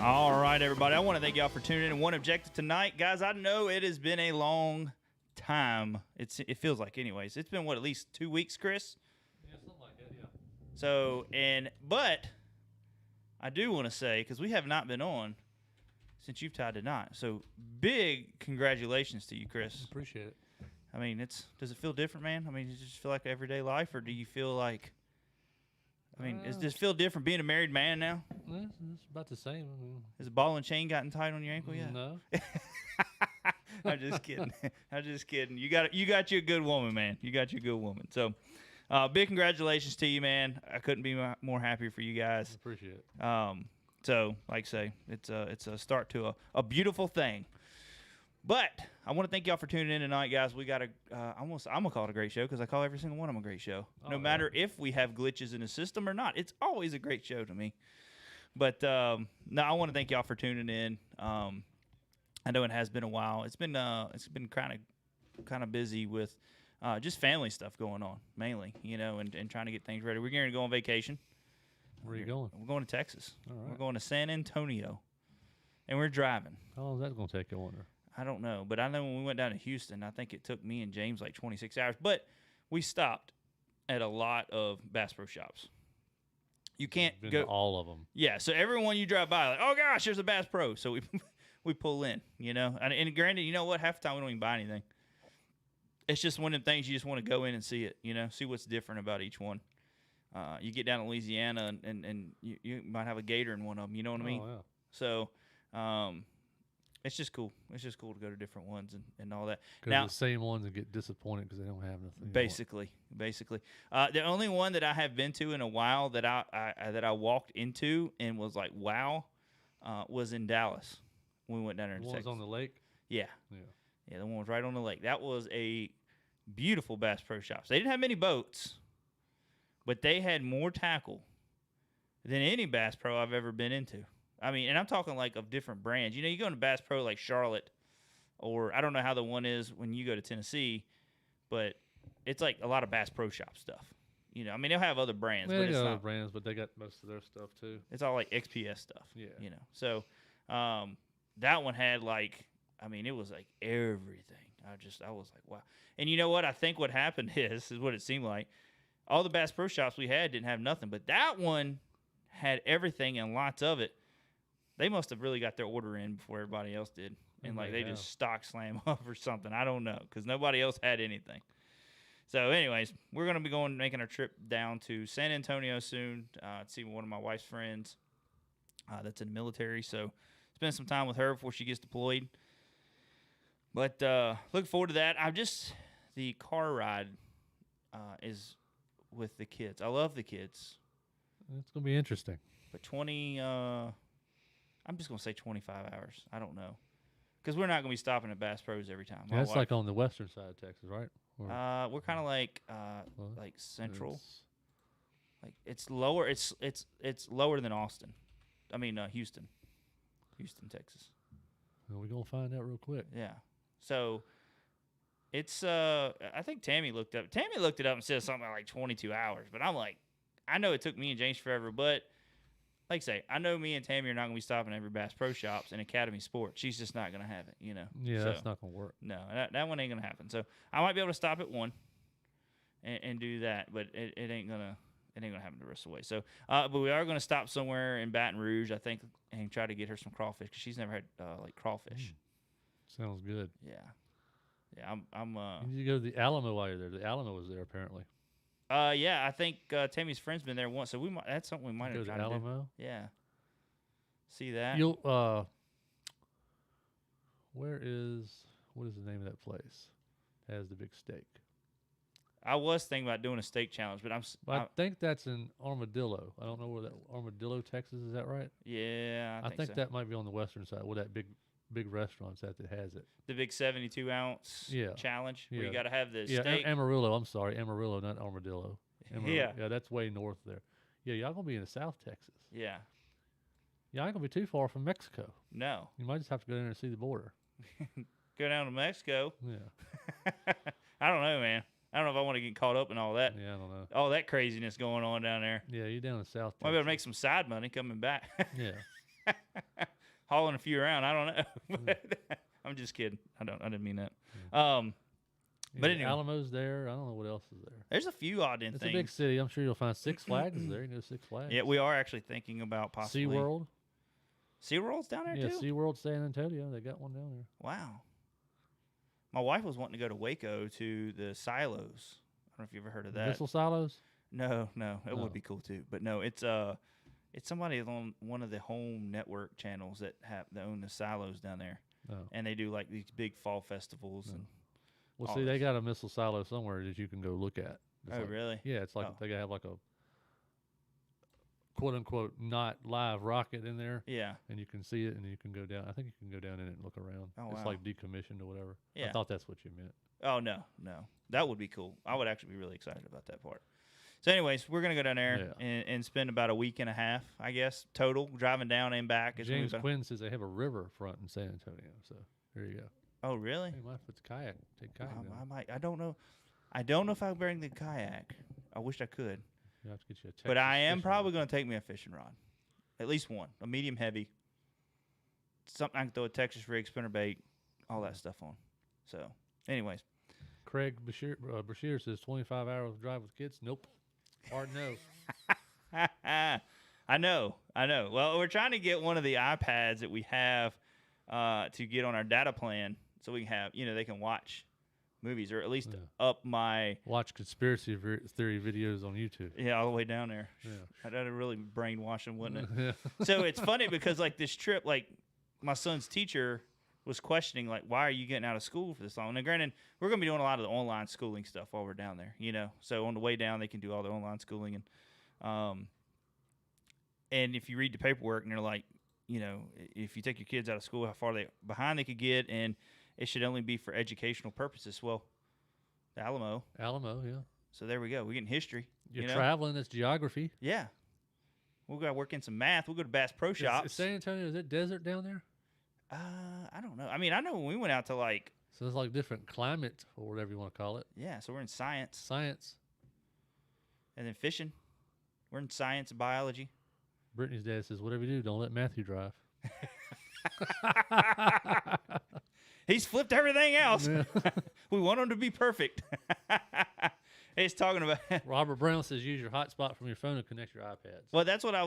All right, everybody. I want to thank y'all for tuning in. One objective tonight, guys. I know it has been a long time. It feels like, anyways. It's been at least 2 weeks, Chris. Yeah, something like that. Yeah. So, but I do want to say, because we have not been on since you've tied the knot. So big congratulations to you, Chris. Appreciate it. I mean, does it feel different, man? I mean, does it just feel like everyday life, or do you feel like? I mean, does it feel different being a married man now? It's about the same. I mean, Has the ball and chain gotten tight on your ankle yet? No. I'm just kidding. I'm just kidding. You got you a good woman, man. You got your good woman. So, big congratulations to you, man. I couldn't be more happy for you guys. Appreciate it. So, like I say, it's a start to a beautiful thing. But I want to thank y'all for tuning in tonight, guys. We got I'm gonna call it a great show because I call every single one of them a great show. No matter if we have glitches in the system or not, it's always a great show to me. But no, I want to thank y'all for tuning in. I know it has been a while. It's been kind of busy with just family stuff going on mainly, and trying to get things ready. We're going to go on vacation. Where are you going? We're going to Texas. All right. We're going to San Antonio, and we're driving. How long is that going to take, I wonder? I don't know, but I know when we went down to Houston, I think it took me and James like 26 hours. But we stopped at a lot of Bass Pro shops. You can't Been go to all of them. Yeah, so everyone you drive by, like, oh gosh, there's a Bass Pro. So we pull in, And granted, you know what? Half the time we don't even buy anything. It's just one of them things you just want to go in and see it, see what's different about each one. You get down to Louisiana and you might have a gator in one of them. You know what I mean? Oh, yeah. So it's just cool. It's just cool to go to different ones and all that. Now, the same ones and get disappointed because they don't have nothing. Basically. The only one that I have been to in a while that I walked into and was like, wow, was in Dallas when we went down there. The ones on the lake? Yeah, the one was right on the lake. That was a beautiful Bass Pro Shops. They didn't have many boats, but they had more tackle than any Bass Pro I've ever been into. I mean, and I'm talking like of different brands. You go into Bass Pro like Charlotte, or I don't know how the one is when you go to Tennessee, but it's like a lot of Bass Pro Shop stuff. I mean, they'll have other brands. Well, but they it's got not, other brands, but they got most of their stuff too. It's all like XPS stuff. Yeah. So that one had like, I mean, it was like everything. I was like, wow. And you know what? I think what happened is what it seemed like. All the Bass Pro Shops we had didn't have nothing, but that one had everything and lots of it. They must have really got their order in before everybody else did. And like they just stock slam up or something. I don't know, because nobody else had anything. So anyways, we're going to be making our trip down to San Antonio soon to see one of my wife's friends that's in the military. So spend some time with her before she gets deployed. But looking forward to that. The car ride is with the kids. I love the kids. It's going to be interesting. But I'm just going to say 25 hours. I don't know. Because we're not going to be stopping at Bass Pros every time. Yeah, it's like on the western side of Texas, right? We're kind of like central. It's lower. It's lower than Austin. I mean Houston, Texas. Well, we're going to find out real quick. Yeah. So it's I think Tammy looked it up and said something like 22 hours. But I'm like, I know it took me and James forever, but like I say, I know me and Tammy are not going to be stopping at every Bass Pro Shops and Academy Sports. She's just not going to have it, Yeah, that's not going to work. No, that one ain't going to happen. So I might be able to stop at one and do that, but it ain't going to happen the rest of the way. So, but we are going to stop somewhere in Baton Rouge, I think, and try to get her some crawfish because she's never had crawfish. Sounds good. Yeah. I'm. You need to go to the Alamo while you're there. The Alamo was there apparently. Yeah, I think Tammy's friend's been there once, so that's something we might have tried to do. Alamo? Yeah. See that? You'll what is the name of that place? It has the big steak. I was thinking about doing a steak challenge, but I think that's in Armadillo. I don't know where that Armadillo, Texas, is that right? Yeah, I think so. That might be on the western side where that big restaurant's at that has it. The big 72-ounce challenge where you got to have the steak. Amarillo. I'm sorry, Amarillo, not Armadillo. Yeah, that's way north there. Yeah, y'all gonna be in South Texas. Yeah, y'all ain't gonna be too far from Mexico. No, you might just have to go down there and see the border. Go down to Mexico. Yeah, I don't know, man. I don't know if I want to get caught up in all that. Yeah, I don't know. All that craziness going on down there. Yeah, you down in South Texas. Might be able to make some side money coming back. Yeah. hauling a few around. I don't know. But I'm just kidding. I didn't mean that. But anyway. Alamo's there. I don't know what else is there. There's a few odd in It's things. a big city. I'm sure you'll find Six Flags is there. You know Six Flags. Yeah, we are actually thinking about possibly SeaWorld. SeaWorld's down there Yeah, too? SeaWorld San Antonio. They got one down there. Wow. My wife was wanting to go to Waco to the silos. I don't know if you ever heard of that. Missile silos? No. It No. would be cool too. But no, it's somebody on one of the home network channels that own the silos down there. Oh. And they do like these big fall festivals and Well, all see, they this. got a missile silo somewhere that you can go look at. It's Oh, like, really? Yeah, it's like Oh. they have like a quote unquote not live rocket in there, Yeah. and you can see it, and you can go down. I think you can go down in it and look around. Oh, It's wow. like decommissioned or whatever. Yeah. I thought that's what you meant. Oh, no. That would be cool. I would actually be really excited about that part. So, anyways, we're going to go down there and spend about a week and a half, I guess, total, driving down and back. It's gonna be James about- Quinn says they have a river front in San Antonio, so there you go. Oh, really? Hey, might put the kayak, take kayak down. I might. I don't know. I don't know if I'll bring the kayak. I wish I could. You have to get you a Texas But I am fishing probably rod. going to take me a fishing rod. At least one. A medium heavy. Something I can throw a Texas rig, spinner bait, all that stuff on. So, anyways. Craig Bashir says 25 hours drive with kids. Nope. Hard no. I know. Well, we're trying to get one of the iPads that we have to get on our data plan so we can have, they can watch movies or at least up my. Watch conspiracy theory videos on YouTube. Yeah, all the way down there. Yeah. That'd really brainwash them, wouldn't it? Yeah. So it's funny because like this trip, like my son's teacher was questioning like, why are you getting out of school for this long? Now, granted, we're going to be doing a lot of the online schooling stuff while we're down there, So on the way down, they can do all the online schooling, and if you read the paperwork, and they're like, if you take your kids out of school, how far behind they could get, and it should only be for educational purposes. Well, the Alamo, yeah. so there we go. We're getting history. You're traveling. It's geography. Yeah. We'll go work in some math. We'll go to Bass Pro Shops. Is San Antonio, is it desert down there? I don't know. I mean, I know when we went out to like. So it's like different climate or whatever you want to call it. Yeah, so we're in science. Science. And then fishing. We're in science and biology. Brittany's dad says, whatever you do, don't let Matthew drive. He's flipped everything else. Yeah. We want him to be perfect. He's talking about. Robert Brown says, use your hotspot from your phone to connect your iPads. Well, that's what I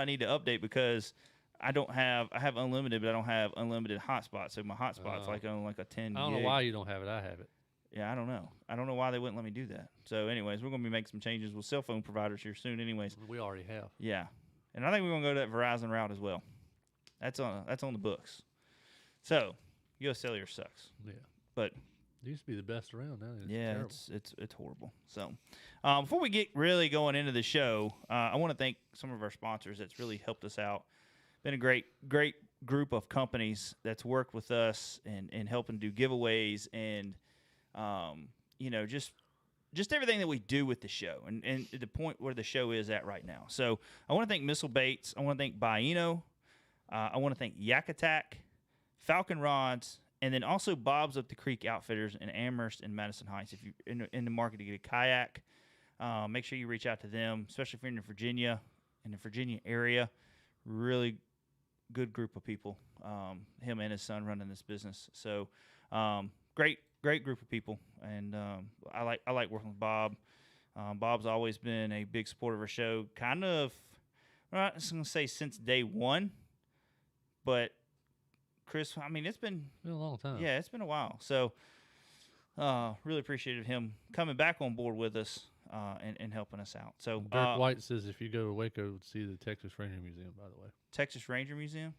need to update because I have unlimited, but I don't have unlimited hotspot. So my hotspot's like on like a 10 I don't gig. know why you don't have it. I have it. Yeah, I don't know. I don't know why they wouldn't let me do that. So anyways, we're going to be making some changes with cell phone providers here soon anyways. We already have. Yeah. And I think we're going to go to that Verizon route as well. That's on the books. So, US Cellular sucks. Yeah. But it used to be the best around now. It's yeah, terrible. it's horrible. So, before we get really going into the show, I want to thank some of our sponsors that's really helped us out. Been a great group of companies that's worked with us and helping do giveaways and just everything that we do with the show and the point where the show is at right now. So I want to thank Missile Baits. I want to thank Baino. I want to thank Yak Attack, Falcon Rods, and then also Bob's Up the Creek Outfitters in Amherst and Madison Heights. If you're in the market to get a kayak, make sure you reach out to them, especially if you're in the Virginia area. Really good group of people. Him and his son running this business. So great group of people, and I like working with Bob. Bob's always been a big supporter of our show. Kind of, I'm not just gonna say since day one, but Chris, I mean it's been a long time. Yeah, it's been a while. So really appreciated him coming back on board with us and helping us out. So Dirk White says if you go to Waco, see the Texas Ranger Museum. By the way, Texas Ranger Museum.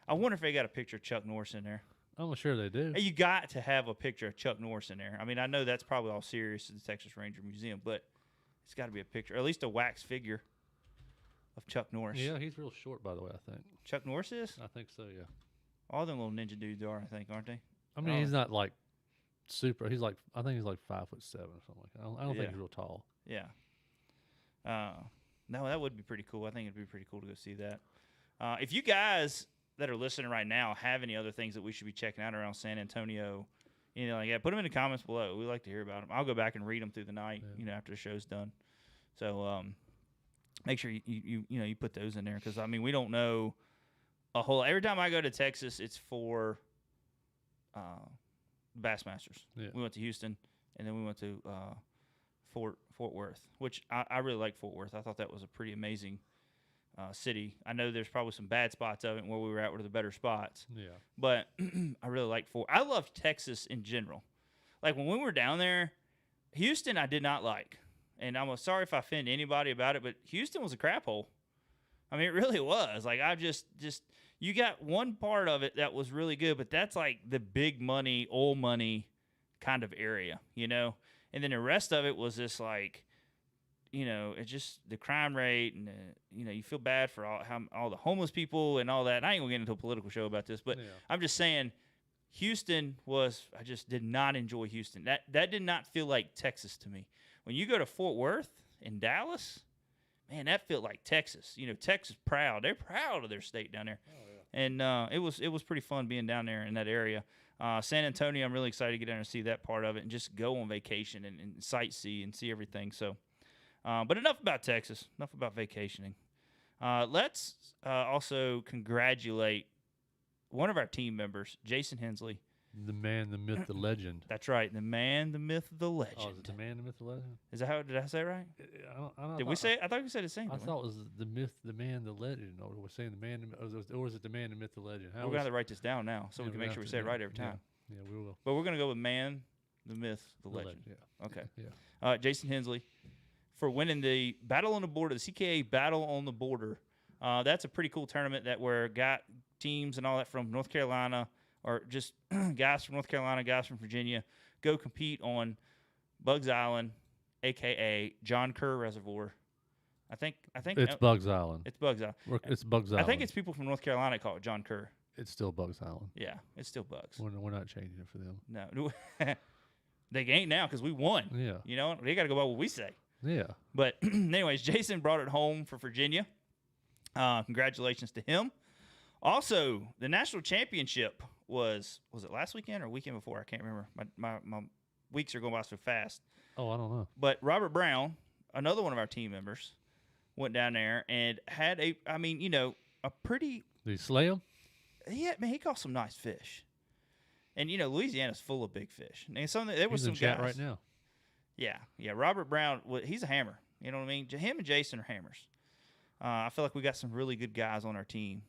I wonder if they got a picture of Chuck Norris in there. I'm sure they do. Hey, you got to have a picture of Chuck Norris in there. I mean, I know that's probably all serious at the Texas Ranger Museum, but it's got to be a picture, or at least a wax figure of Chuck Norris. Yeah, he's real short, by the way, I think. Chuck Norris is? I think so, yeah. All them little ninja dudes are, I think, aren't they? I mean, he's not like super. He's like, I think he's like 5'7" or something like that. I don't think he's real tall. Yeah. No, that would be pretty cool. I think it'd be pretty cool to go see that. If you guys that are listening right now have any other things that we should be checking out around San Antonio, like that, put them in the comments below. We like to hear about them. I'll go back and read them through the night, after the show's done. So make sure you put those in there because I mean we don't know a whole. Every time I go to Texas, it's for Bassmasters. Yeah. We went to Houston, and then we went to Fort Worth, which I really like Fort Worth. I thought that was a pretty amazing city. I know there's probably some bad spots of it, where we were at were the better spots. Yeah. But I really like Fort. I love Texas in general. Like when we were down there, Houston I did not like, and I'm sorry if I offend anybody about it, but Houston was a crap hole. I mean, it really was. Like I just you got one part of it that was really good, but that's like the big money, oil money kind of area, you know. And then the rest of it was just like, you know, it's just the crime rate, and you know, you feel bad for all the homeless people and all that. And I ain't gonna get into a political show about this, but I'm just saying, Houston was. I just did not enjoy Houston. That did not feel like Texas to me. When you go to Fort Worth and Dallas, man, that felt like Texas. You know, Texas proud. They're proud of their state down there. Oh, yeah. And it was pretty fun being down there in that area. San Antonio, I'm really excited to get down and see that part of it and just go on vacation and sightsee and see everything. So, but enough about Texas. Enough about vacationing. Let's also congratulate one of our team members, Jason Hensley. The man, the myth, the legend. That's right. The man, the myth, the legend. Oh, is it the man, the myth, the legend? Is that how? Did I say it right? I don't Did we say it? I thought we said the same. I thought it was the myth, the man, the legend. Or we're saying the man, or is it the man, the myth, the legend? We're going to have to write this down now so we can make sure we say it right every time. Yeah, we will. But we're going to go with man, the myth, the legend. Yeah. Okay. Yeah. Jason Hensley for winning the Battle on the Border, the CKA Battle on the Border. That's a pretty cool tournament that where got teams and all that from North Carolina, or just guys from North Carolina, guys from Virginia, go compete on Bugs Island, a.k.a. John Kerr Reservoir. I think it's Bugs Island. It's Bugs Island. It's Bugs Island. I think it's people from North Carolina that call it John Kerr. It's still Bugs Island. Yeah, it's still Bugs. We're not changing it for them. No. They ain't now because we won. Yeah. You know, they got to go by what we say. Yeah. But anyways, Jason brought it home for Virginia. Congratulations to him. Also, the national championship was it last weekend or weekend before? I can't remember. My weeks are going by so fast. Oh, I don't know. But Robert Brown, another one of our team members, went down there and had a pretty. Did he slay him? Yeah, man, he caught some nice fish. And Louisiana's full of big fish. And there was He's some in chat guys right now. Yeah. Robert Brown, he's a hammer. You know what I mean? Him and Jason are hammers. I feel like we got some really good guys on our team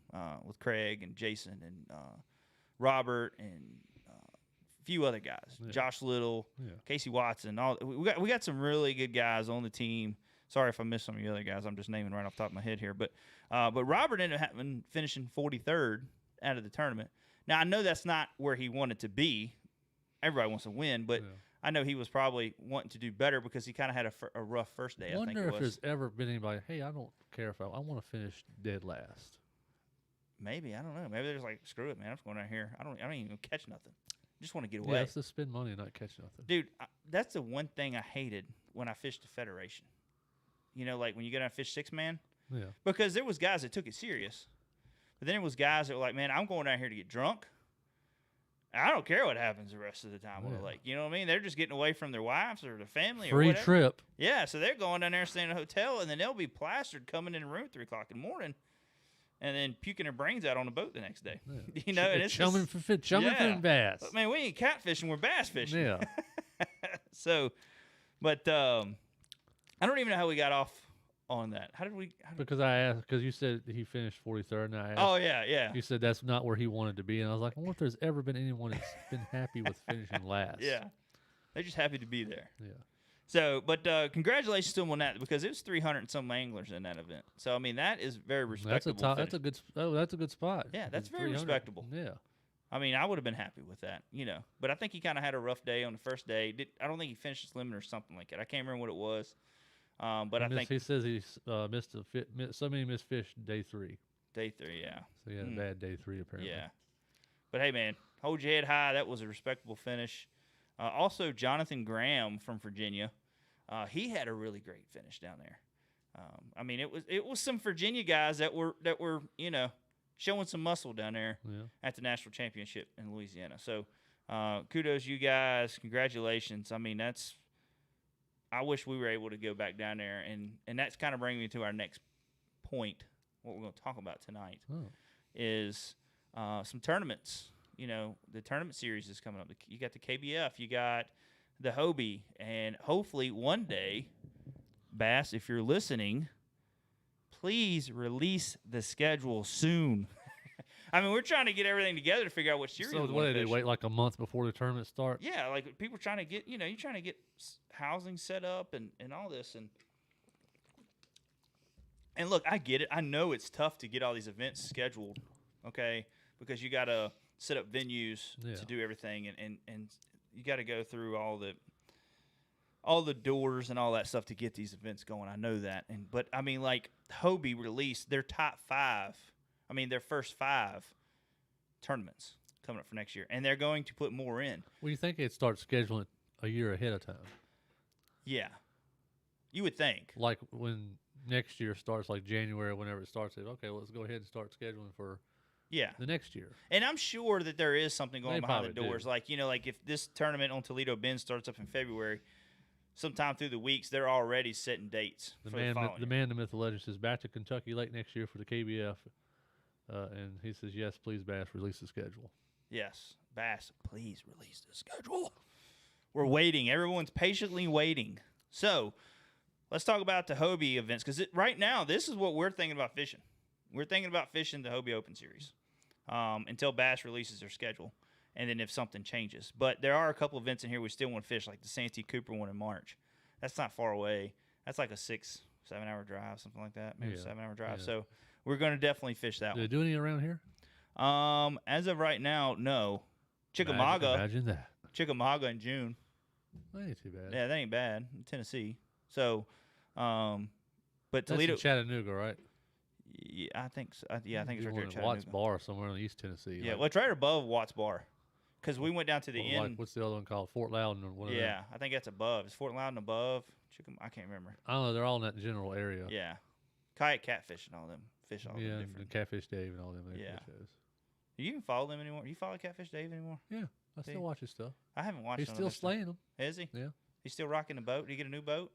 with Craig and Jason and Robert and a few other guys. Yeah. Josh Little, Casey Watson. We got some really good guys on the team. Sorry if I missed some of the other guys. I'm just naming right off the top of my head here. But Robert ended up finishing 43rd out of the tournament. Now, I know that's not where he wanted to be. Everybody wants to win, but I know he was probably wanting to do better because he kind of had a rough first day, I think it was. Wonder if there's ever been anybody, hey, I don't care if I want to finish dead last. Maybe. I don't know. Maybe they're just like, screw it, man. I'm just going out here. I don't even catch nothing. I just want to get away. Yeah, it's to spend money and not catch nothing. Dude, that's the one thing I hated when I fished the Federation. You know, like when you go down and fish six-man. Yeah. Because there was guys that took it serious. But then it was guys that were like, man, I'm going down here to get drunk. I don't care what happens the rest of the time on the lake. You know what I mean? They're just getting away from their wives or their family or whatever. Free trip. Yeah, so they're going down there and staying in a hotel, and then they'll be plastered coming in the room at 3 o'clock in the morning and then puking their brains out on the boat the next day. Yeah. You know, and it's chumming for bass. But, man, we ain't catfishing. We're bass fishing. Yeah. So, but I don't even know how we got off on that. Because I asked, because you said he finished 43rd, and I asked. Oh, yeah. You said that's not where he wanted to be, and I was like, I wonder if there's ever been anyone that's been happy with finishing last. Yeah. They're just happy to be there. Yeah. So, but congratulations to him on that because it was 300 and some anglers in that event. So, I mean, that is very respectable. That's a good spot. Yeah, that's very respectable. Yeah. I mean, I would have been happy with that, But I think he kind of had a rough day on the first day. I don't think he finished his limit or something like that. I can't remember what it was. But I think he says he's missed so many missed fish day 3. Day 3, yeah. So he had a bad day 3 apparently. Yeah. But hey, man, hold your head high. That was a respectable finish. Also, Jonathan Graham from Virginia, he had a really great finish down there. I mean, it was some Virginia guys that were showing some muscle down there at the national championship in Louisiana. So kudos, you guys. Congratulations. I mean, I wish we were able to go back down there, and that's kind of bringing me to our next point, what we're going to talk about tonight, is some tournaments. You know, the tournament series is coming up. You got the KBF, you got the Hobie, and hopefully one day, Bass, if you're listening, please release the schedule soon. I mean, we're trying to get everything together to figure out what series. So we what wanna do they do? fish. Wait like a month before the tournament starts? Yeah, like people trying to get, you're trying to get housing set up and all this. And look, I get it. I know it's tough to get all these events scheduled, okay, because you got to set up venues to do everything, and you got to go through all the doors and all that stuff to get these events going. I know that. But I mean, like Hobie released their top 5. I mean, their first 5 tournaments coming up for next year, and they're going to put more in. Well, you think they'd start scheduling it a year ahead of time? Yeah, you would think. Like when next year starts, like January, whenever it starts, okay, let's go ahead and start scheduling for the next year. And I'm sure that there is something going behind the doors. Do. Like, like if this tournament on Toledo Bend starts up in February, sometime through the weeks, they're already setting dates for the following The man, the myth, the legend says back to Kentucky late next year for the KBF. And he says, yes, please, Bass, release the schedule. Yes, Bass, please release the schedule. We're waiting. Everyone's patiently waiting. So let's talk about the Hobie events, because right now, this is what we're thinking about fishing. We're thinking about fishing the Hobie Open Series until Bass releases their schedule, and then if something changes. But there are a couple events in here we still want to fish, like the Santee Cooper one in March. That's not far away. That's like a 6-7 hour drive, something like that, maybe a 7 hour drive. Yeah. So we're going to definitely fish that Do they one. do any around here? As of right now, no. Chickamauga. Imagine that. Chickamauga in June. That ain't too bad. Yeah, that ain't bad. In Tennessee. So, but That's Toledo. in Chattanooga, right? Yeah, I think so. I think it's right there in Watts Chattanooga. Bar somewhere in East Tennessee. Yeah, like, well, it's right above Watts Bar. Because we went down to the like, end. what's the other one called? Fort Loudon or whatever. Yeah, I think that's above. It's Fort Loudon above. I can't remember. I don't know. They're all in that general area. Yeah. Kayak, catfish, and all them. Fish all them Yeah, different. and Catfish Dave and all them. Yeah. Shows. Do you even follow them anymore? You follow Catfish Dave anymore? Yeah, I See? still watch his stuff. I haven't watched He's none of still their stuff. slaying them. Is he? Yeah. He's still rocking the boat? Did he get a new boat?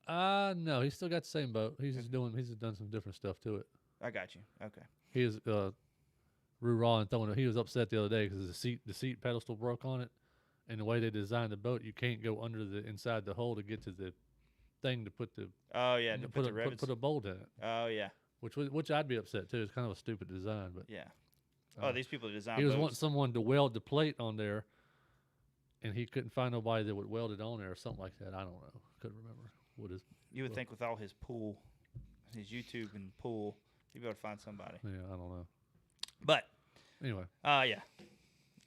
No, he's still got the same boat. He's just done some different stuff to it. I got you. Okay. He is Raw and throwing it. He was upset the other day because the seat pedestal broke on it, and the way they designed the boat, you can't go under the inside the hull to get to the thing to put the Oh, yeah. To put the rivets. put a bolt in it. Oh, yeah. Which I'd be upset too. It's kind of a stupid design, but Yeah. Oh, these people design he was boats. wanting someone to weld the plate on there, and he couldn't find nobody that would weld it on there or something like that. I don't know. Couldn't remember what his. You would think with all his pool, his YouTube and pool, you'd be able to find somebody. Yeah, I don't know. But, Anyway, yeah.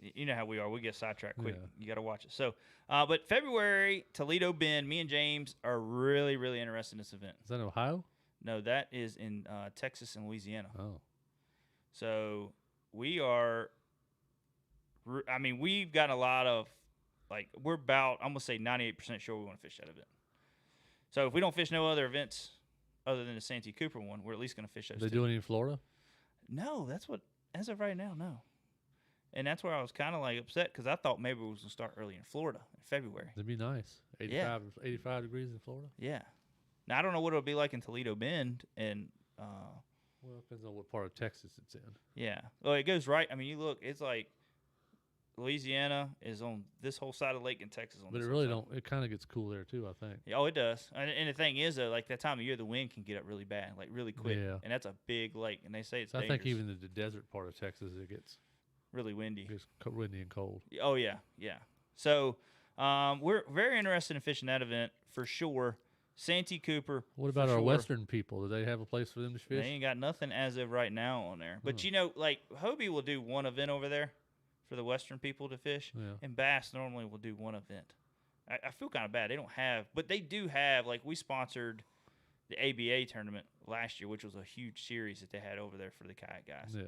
You know how we are. We get sidetracked quick. Yeah. You got to watch it. So, but February, Toledo Bend, me and James are really, really interested in this event. is that Ohio? No, that is in Texas and Louisiana. Oh, So we are, I mean, we've got a lot of, like, we're about, I'm going to say 98% sure we want to fish that event. So if we don't fish no other events other than the Santee Cooper one, we're at least going to fish those they two. do it in Florida? No, that's what, as of right now, no. And that's where I was kind of like upset because I thought maybe we was going to start early in Florida in February. That'd be nice. 85 degrees in Florida. Yeah. Now, I don't know what it'll be like in Toledo Bend and, Well, it depends on what part of Texas it's in. yeah. Well, it goes right. I mean, you look, it's like Louisiana is on this whole side of lake and Texas on But this it whole really side. don't. It kind of gets cool there too, I think. Yeah, oh, it does. And the thing is, though, like that time of year, the wind can get up really bad, like really quick. Yeah. And that's a big lake, and they say it's So I dangerous. think even in the desert part of Texas, it gets really windy. windy and cold. Oh yeah, yeah. So we're very interested in fishing that event for sure. Santee Cooper. What about for our sure. Western people? Do they have a place for them to They fish? ain't got nothing as of right now on there. But like Hobie will do one event over there for the Western people to fish, Yeah. and Bass normally will do one event. I feel kind of bad. They don't have, but they do have. Like we sponsored the ABA tournament last year, which was a huge series that they had over there for the kayak guys. Yeah.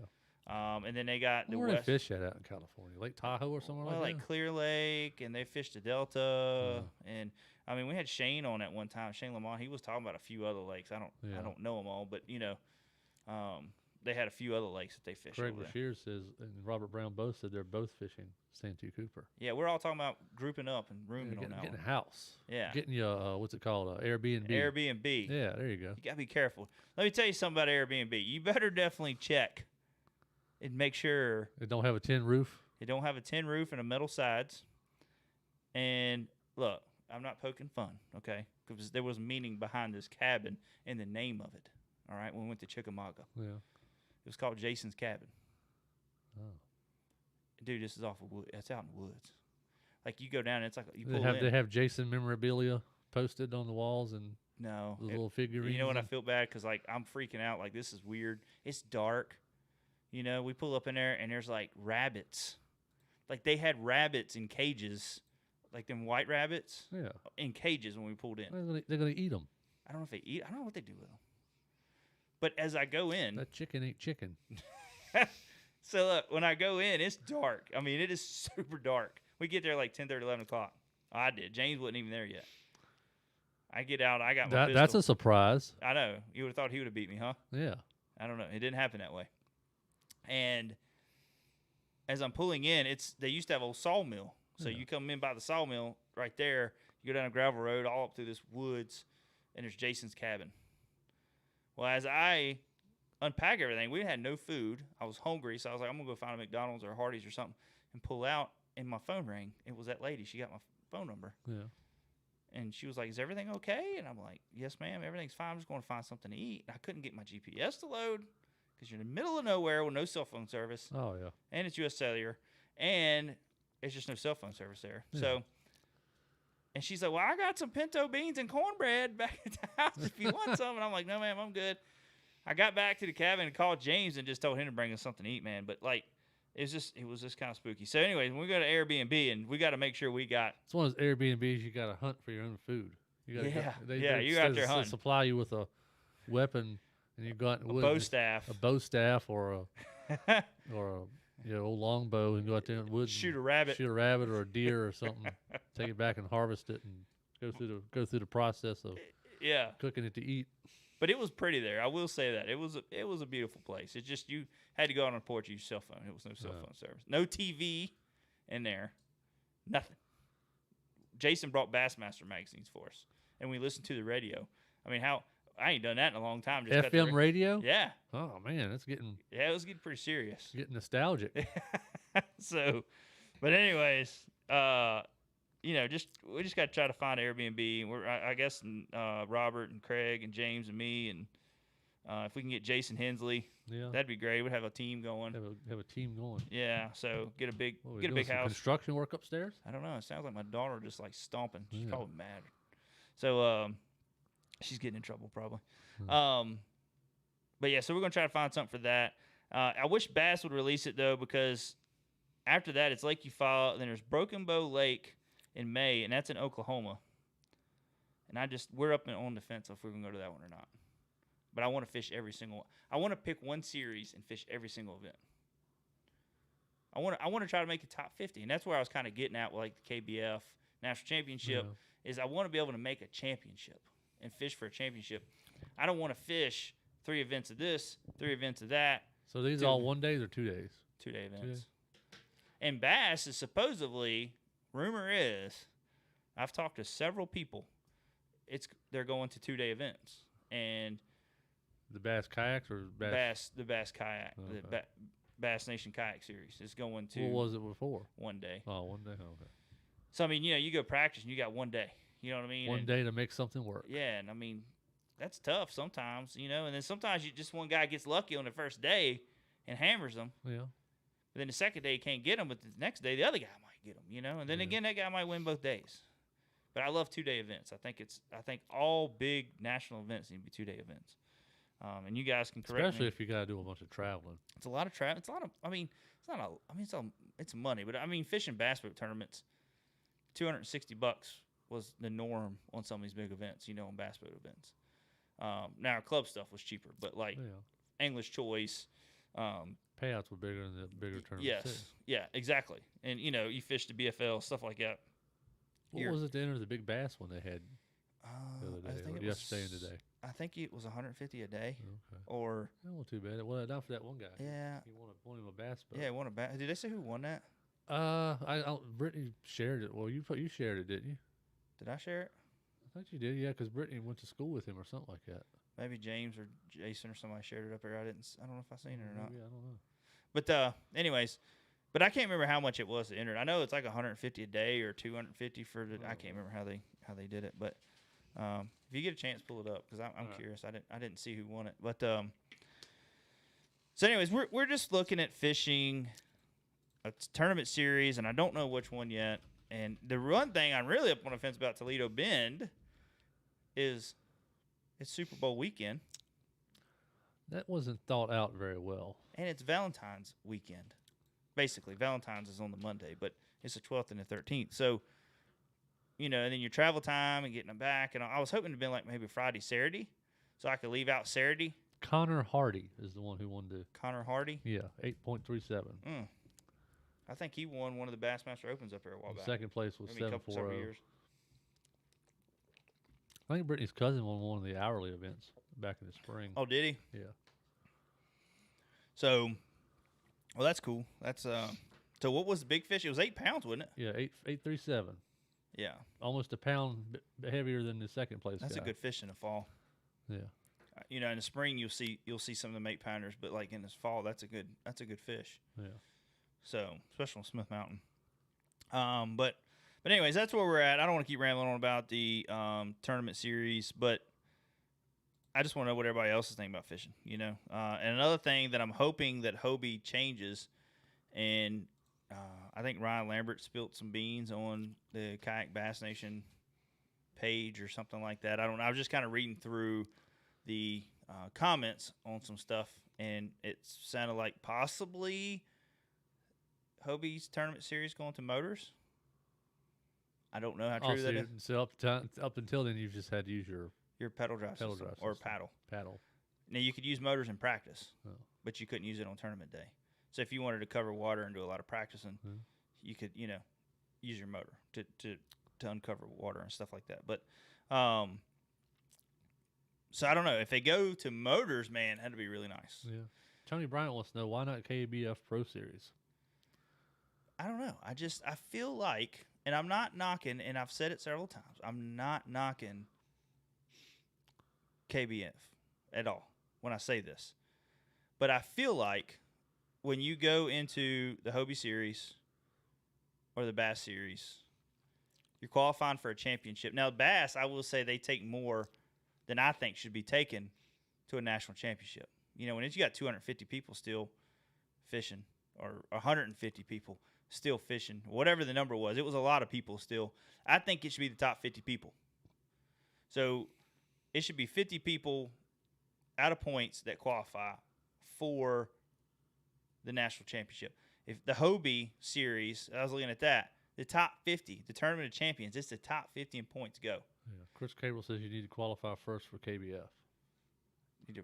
And then they got the Where do they West. fish at out in California? Lake Tahoe or somewhere Well, like like that? Clear Lake, and they fished the Delta, and I mean we had Shane on at one time. Shane Lamont, he was talking about a few other lakes. I don't know them all, but they had a few other lakes that they fished. Craig over there. Brashear says, and Robert Brown both said they're both fishing Santee Cooper. Yeah, we're all talking about grouping up and rooming on that Getting one. a house. Yeah, Getting you, what's it called? Airbnb. Airbnb. Yeah, there you go. You gotta be careful. Let me tell you something about Airbnb. You better definitely check and make sure It don't have a tin roof. it don't have a tin roof and a metal sides. And look, I'm not poking fun, okay? Because there was meaning behind this cabin and the name of it. All right, when we went to Chickamauga, Yeah. it was called Jason's Cabin. Oh. Dude, this is off of wood. It's out in the woods. Like you go down, it's like you They pull have in. they have Jason memorabilia posted on the walls and No, the little figurines. you know what? I and- feel bad because like I'm freaking out. Like this is weird. It's dark. You know, we pull up in there and there's like rabbits. Like they had rabbits in cages, like them white rabbits Yeah. in cages when we pulled in. They're gonna eat them. I don't know if they eat. I don't know what they do with them. But as I go in, That chicken ain't chicken. so look, when I go in, it's dark. I mean, it is super dark. We get there like 10:30, 11 o'clock. I did. James wasn't even there yet. I get out. I got my pistol. That's a surprise. I know. You would have thought he would have beat me, huh? Yeah. I don't know. It didn't happen that way. And as I'm pulling in, they used to have a old sawmill. So Yeah. you come in by the sawmill right there. You go down a gravel road all up through this woods, and there's Jason's cabin. Well, as I unpack everything, we had no food. I was hungry, so I was like, I'm gonna go find a McDonald's or a Hardee's or something and pull out. And my phone rang. It was that lady. She got my phone number. Yeah. And she was like, "Is everything okay?" And I'm like, "Yes, ma'am. Everything's fine. I'm just going to find something to eat." And I couldn't get my GPS to load because you're in the middle of nowhere with no cell phone service, Oh yeah. and it's U.S. Cellular, and it's just no cell phone service there. Yeah. So, and she's like, "Well, I got some pinto beans and cornbread back at the house if you want some." And I'm like, "No, ma'am, I'm good." I got back to the cabin and called James and just told him to bring us something to eat, man. But like, it was just kind of spooky. So, anyways, when we go to Airbnb, and we got to make sure we got. It's one of those Airbnbs you gotta hunt for your own food. You gotta You out there they hunting. supply you with a weapon and you go out in the A woods bow and- staff. a bow staff or a old longbow and go out there in the woods Shoot and a rabbit. shoot a rabbit or a deer or something. Take it back and harvest it and go through the process of Yeah, cooking it to eat. but it was pretty there. I will say that it was a beautiful place. It just you had to go out on the porch and use your cell phone. It was no cell Yeah. phone service, no TV in there, nothing. Jason brought Bassmaster magazines for us, and we listened to the radio. I mean, I ain't done that in a long time. Just cut the FM radio? Yeah, Oh man, that's getting it was getting pretty serious. nostalgic. So, but anyways, we just got to try to find an Airbnb. I guess Robert and Craig and James and me, and if we can get Jason Hensley, Yeah. that'd be great. We'd have a team going. Have a team going. Yeah, so get a big What, we get a doing big some house. Construction work upstairs? I don't know. It sounds like my daughter just like stomping. She's Yeah. probably mad. So she's getting in trouble probably. Hmm. But yeah, so we're gonna try to find something for that. I wish Bass would release it though, because after that it's Lake Eufaula, then there's Broken Bow Lake in May, and that's in Oklahoma. And we're up on the fence if we're gonna go to that one or not. But I want to fish every single. I want to pick one series and fish every single event. I want to try to make the top 50, and that's where I was kind of getting at with like the KBF National Championship. Yeah. Is I want to be able to make a championship and fish for a championship. I don't want to fish 3 events of this, 3 events of that, So these Dude. all 1 days or 2 days? 2-day events. days. And bass is supposedly, rumor is, I've talked to several people. They're going to 2-day events, and The Bass kayaks or Bass? the Bass Kayak, Okay. the Bass Nation Kayak Series is going to What was it before? 1 day. Oh, 1 day. Okay. So I mean, you go practice and you got 1 day. You know what I mean? 1 And- day to make something work. Yeah, and I mean, that's tough sometimes, and then sometimes one guy gets lucky on the first day and hammers them. Yeah. But then the second day you can't get them, but the next day the other guy might get them, And then Yeah. again, that guy might win both days. But I love 2-day events. I think all big national events need to be 2-day events. And you guys can correct Especially me. if you got to do a bunch of traveling. It's a lot of travel. It's a lot of. I mean, it's not a. I mean, it's money, but I mean, fishing bass boat tournaments, $260 was the norm on some of these big events. On bass boat events. Now our club stuff was cheaper, but like Yeah. English Choice. Payouts were bigger than the bigger tournaments. Yes. Too. Yeah. Exactly. And you fish the BFL stuff like that. What Here. was it to enter the big bass one they had the other I day? think Or it yesterday was, and today? I think it was 150 a day, Okay. or That wasn't too bad. Well, not for that one guy. yeah, He won him a bass boat. yeah. One a bat. Did they say who won that? Brittany shared it. Well, you shared it, didn't you? Did I share it? I thought you did. Yeah, because Brittany went to school with him or something like that. Maybe James or Jason or somebody shared it up there. I don't know if I seen it or not. Maybe, I don't know. But anyways, but I can't remember how much it was to enter. I know it's like 150 a day or 250 for the. I can't remember how they did it, but if you get a chance, pull it up because I'm curious. I didn't see who won it, but so anyways, we're just looking at fishing a tournament series, and I don't know which one yet. And the one thing I'm really up on the fence about Toledo Bend is it's Super Bowl weekend. That wasn't thought out very well. And it's Valentine's weekend. Basically, Valentine's is on the Monday, but it's the 12th and the 13th. So, and then your travel time and getting them back. And I was hoping to be like maybe Friday, Saturday, so I could leave out Saturday. Connor Hardy is the one who won the. Connor Hardy? Yeah, 8.37. I think he won one of the Bassmaster Opens up there a while back. Second place was 7.40. Years. I think Brittany's cousin won one of the hourly events back in the spring. Oh, did he? Yeah. So, well, that's cool. That's So what was the big fish? It was 8 pounds, wasn't it? Yeah, 8.37. Yeah. Almost a pound heavier than the second place. That's guy. a good fish in the fall. Yeah. In the spring you'll see some of them 8 pounders, but like in this fall, that's a good fish. Yeah. So, especially on Smith Mountain. But anyways, that's where we're at. I don't want to keep rambling on about the tournament series, but I just want to know what everybody else is thinking about fishing, And another thing that I'm hoping that Hobie changes, and I think Ryan Lambert spilt some beans on the Kayak Bass Nation page or something like that. I don't know. I was just kind of reading through the comments on some stuff, and it sounded like possibly Hobie's tournament series going to motors. I don't know how true that is. So up until then, you've just had to use your pedal drive system or paddle. Now you could use motors in practice, but you couldn't use it on tournament day. So if you wanted to cover water and do a lot of practicing, you could use your motor to uncover water and stuff like that. But so I don't know if they go to motors, man, that'd be really nice. Yeah. Tony Bryant wants to know why not KBF Pro Series. I don't know. I feel like, and I'm not knocking, and I've said it several times, I'm not knocking KBF at all when I say this. But I feel like when you go into the Hobie Series or the Bass Series, you're qualifying for a championship. Now, Bass, I will say they take more than I think should be taken to a national championship. When you got 250 people still fishing or 150 people still fishing, whatever the number was, it was a lot of people still. I think it should be the top 50 people. So it should be 50 people out of points that qualify for the national championship. If the Hobie Series, I was looking at that, the top 50, the Tournament of Champions, it's the top 50 in points go. Yeah. Chris Cable says you need to qualify first for KBF. Need to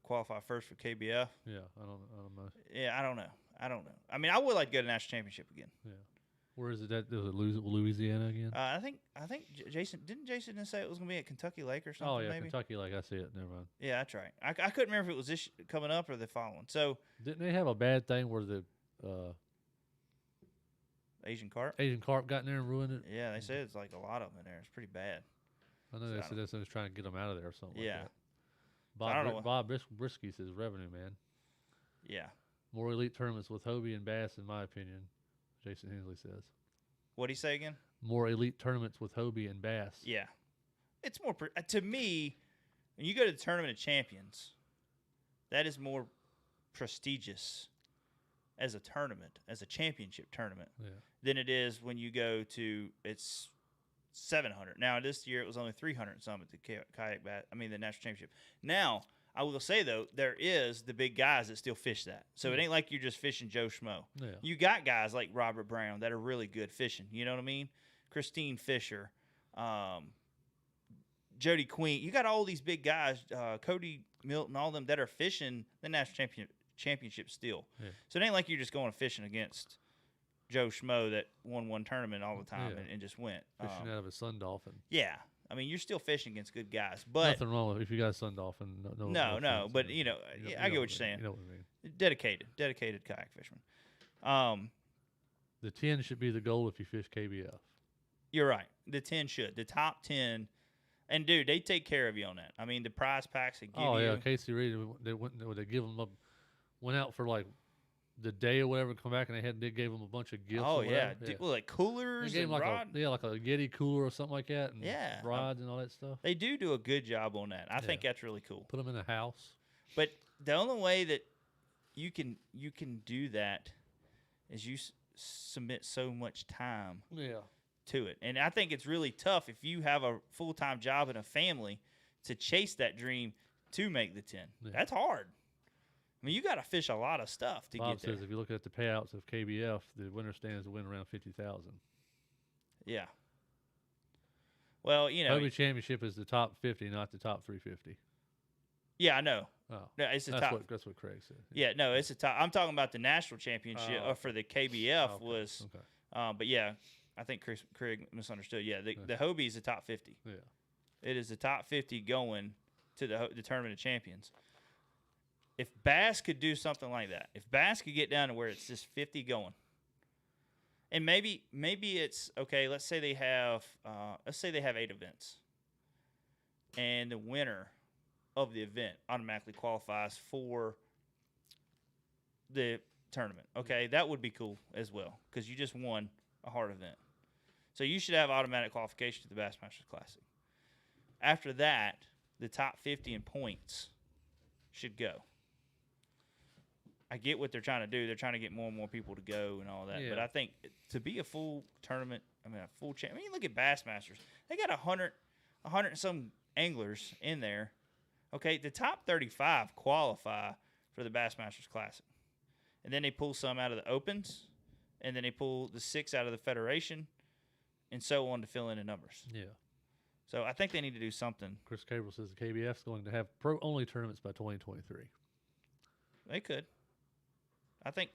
qualify first for KBF? Yeah, I don't know. Yeah, I don't know. I mean, I would like to go to national championship again. Yeah. Where is it at? Was it Louisiana again? I think Jason didn't say it was going to be at Kentucky Lake or something? Oh yeah, maybe? Kentucky Lake. I see it. Never mind. Yeah, that's right. I couldn't remember if it was this coming up or the following. So didn't they have a bad thing where the Asian carp got in there and ruined it? Yeah, they said it's like a lot of them in there. It's pretty bad. I know they said they was trying to get them out of there or something. Yeah. Like that. I don't know. Bob Brisky says revenue, man. Yeah. More elite tournaments with Hobie and Bass, in my opinion. Jason Hensley says. What'd he say again? More elite tournaments with Hobie and Bass. Yeah. It's more, to me, when you go to the Tournament of Champions, that is more prestigious as a tournament, as a championship tournament, than it is when you go to, it's 700. Now, this year it was only 300 and some at the the national championship. Now, I will say, though, there is the big guys that still fish that. So it ain't like you're just fishing Joe Schmo. Yeah. You got guys like Robert Brown that are really good fishing. You know what I mean? Christine Fisher, Jody Queen. You got all these big guys, Cody Milton, all them that are fishing the national championship still. Yeah. So it ain't like you're just going fishing against Joe Schmo that won one tournament all the time and just went. Fishing out of a sun dolphin. Yeah. I mean, you're still fishing against good guys, but nothing wrong with if you got a sun dolphin. No, but I get what you're saying. You know what I mean. Dedicated kayak fisherman. The 10 should be the goal if you fish KBF. You're right. The 10 should. The top 10, and dude, they take care of you on that. I mean, the prize packs they give you. Oh yeah, Casey Reed, they give them went out for like the day or whatever come back, and they gave them a bunch of gifts. Oh or yeah, whatever. well, like They coolers gave and them rod. like a Yeti cooler or something like that, and Yeah, rods and all that stuff. they do a good job on that. I think that's really cool. Put them in a house. But the only way that you can do that is you submit so much time Yeah. to it, and I think it's really tough if you have a full-time job and a family to chase that dream to make the 10. Yeah. That's hard. I mean, you got to fish a lot of stuff to Bob get there. says if you look at the payouts of KBF, the winner stands to win around 50,000. Yeah. Well, Hobie Championship is the top 50, not the top 350. Yeah, I know. Oh, No, it's the top. That's what Craig said. Yeah, no, it's the top. I'm talking about the national championship for the KBF Okay. was. Okay. But yeah, I think Craig misunderstood. Yeah, the Hobie is the top 50. Yeah. It is the top 50 going to the Tournament of Champions. If Bass could do something like that, if Bass could get down to where it's just 50 going, and maybe it's okay. Let's say they have 8 events, and the winner of the event automatically qualifies for the tournament. Okay, that would be cool as well because you just won a hard event. So you should have automatic qualification to the Bassmasters Classic. After that, the top 50 in points should go. I get what they're trying to do. They're trying to get more and more people to go and all that. Yeah. But I think to be a full tournament, a full champ. I mean, you look at Bassmasters. They got 100 and some anglers in there. Okay, the top 35 qualify for the Bassmasters Classic. And then they pull some out of the Opens, and then they pull the 6 out of the Federation, and so on to fill in the numbers. Yeah. So I think they need to do something. Chris Cabral says the KBF is going to have pro-only tournaments by 2023. They could. I think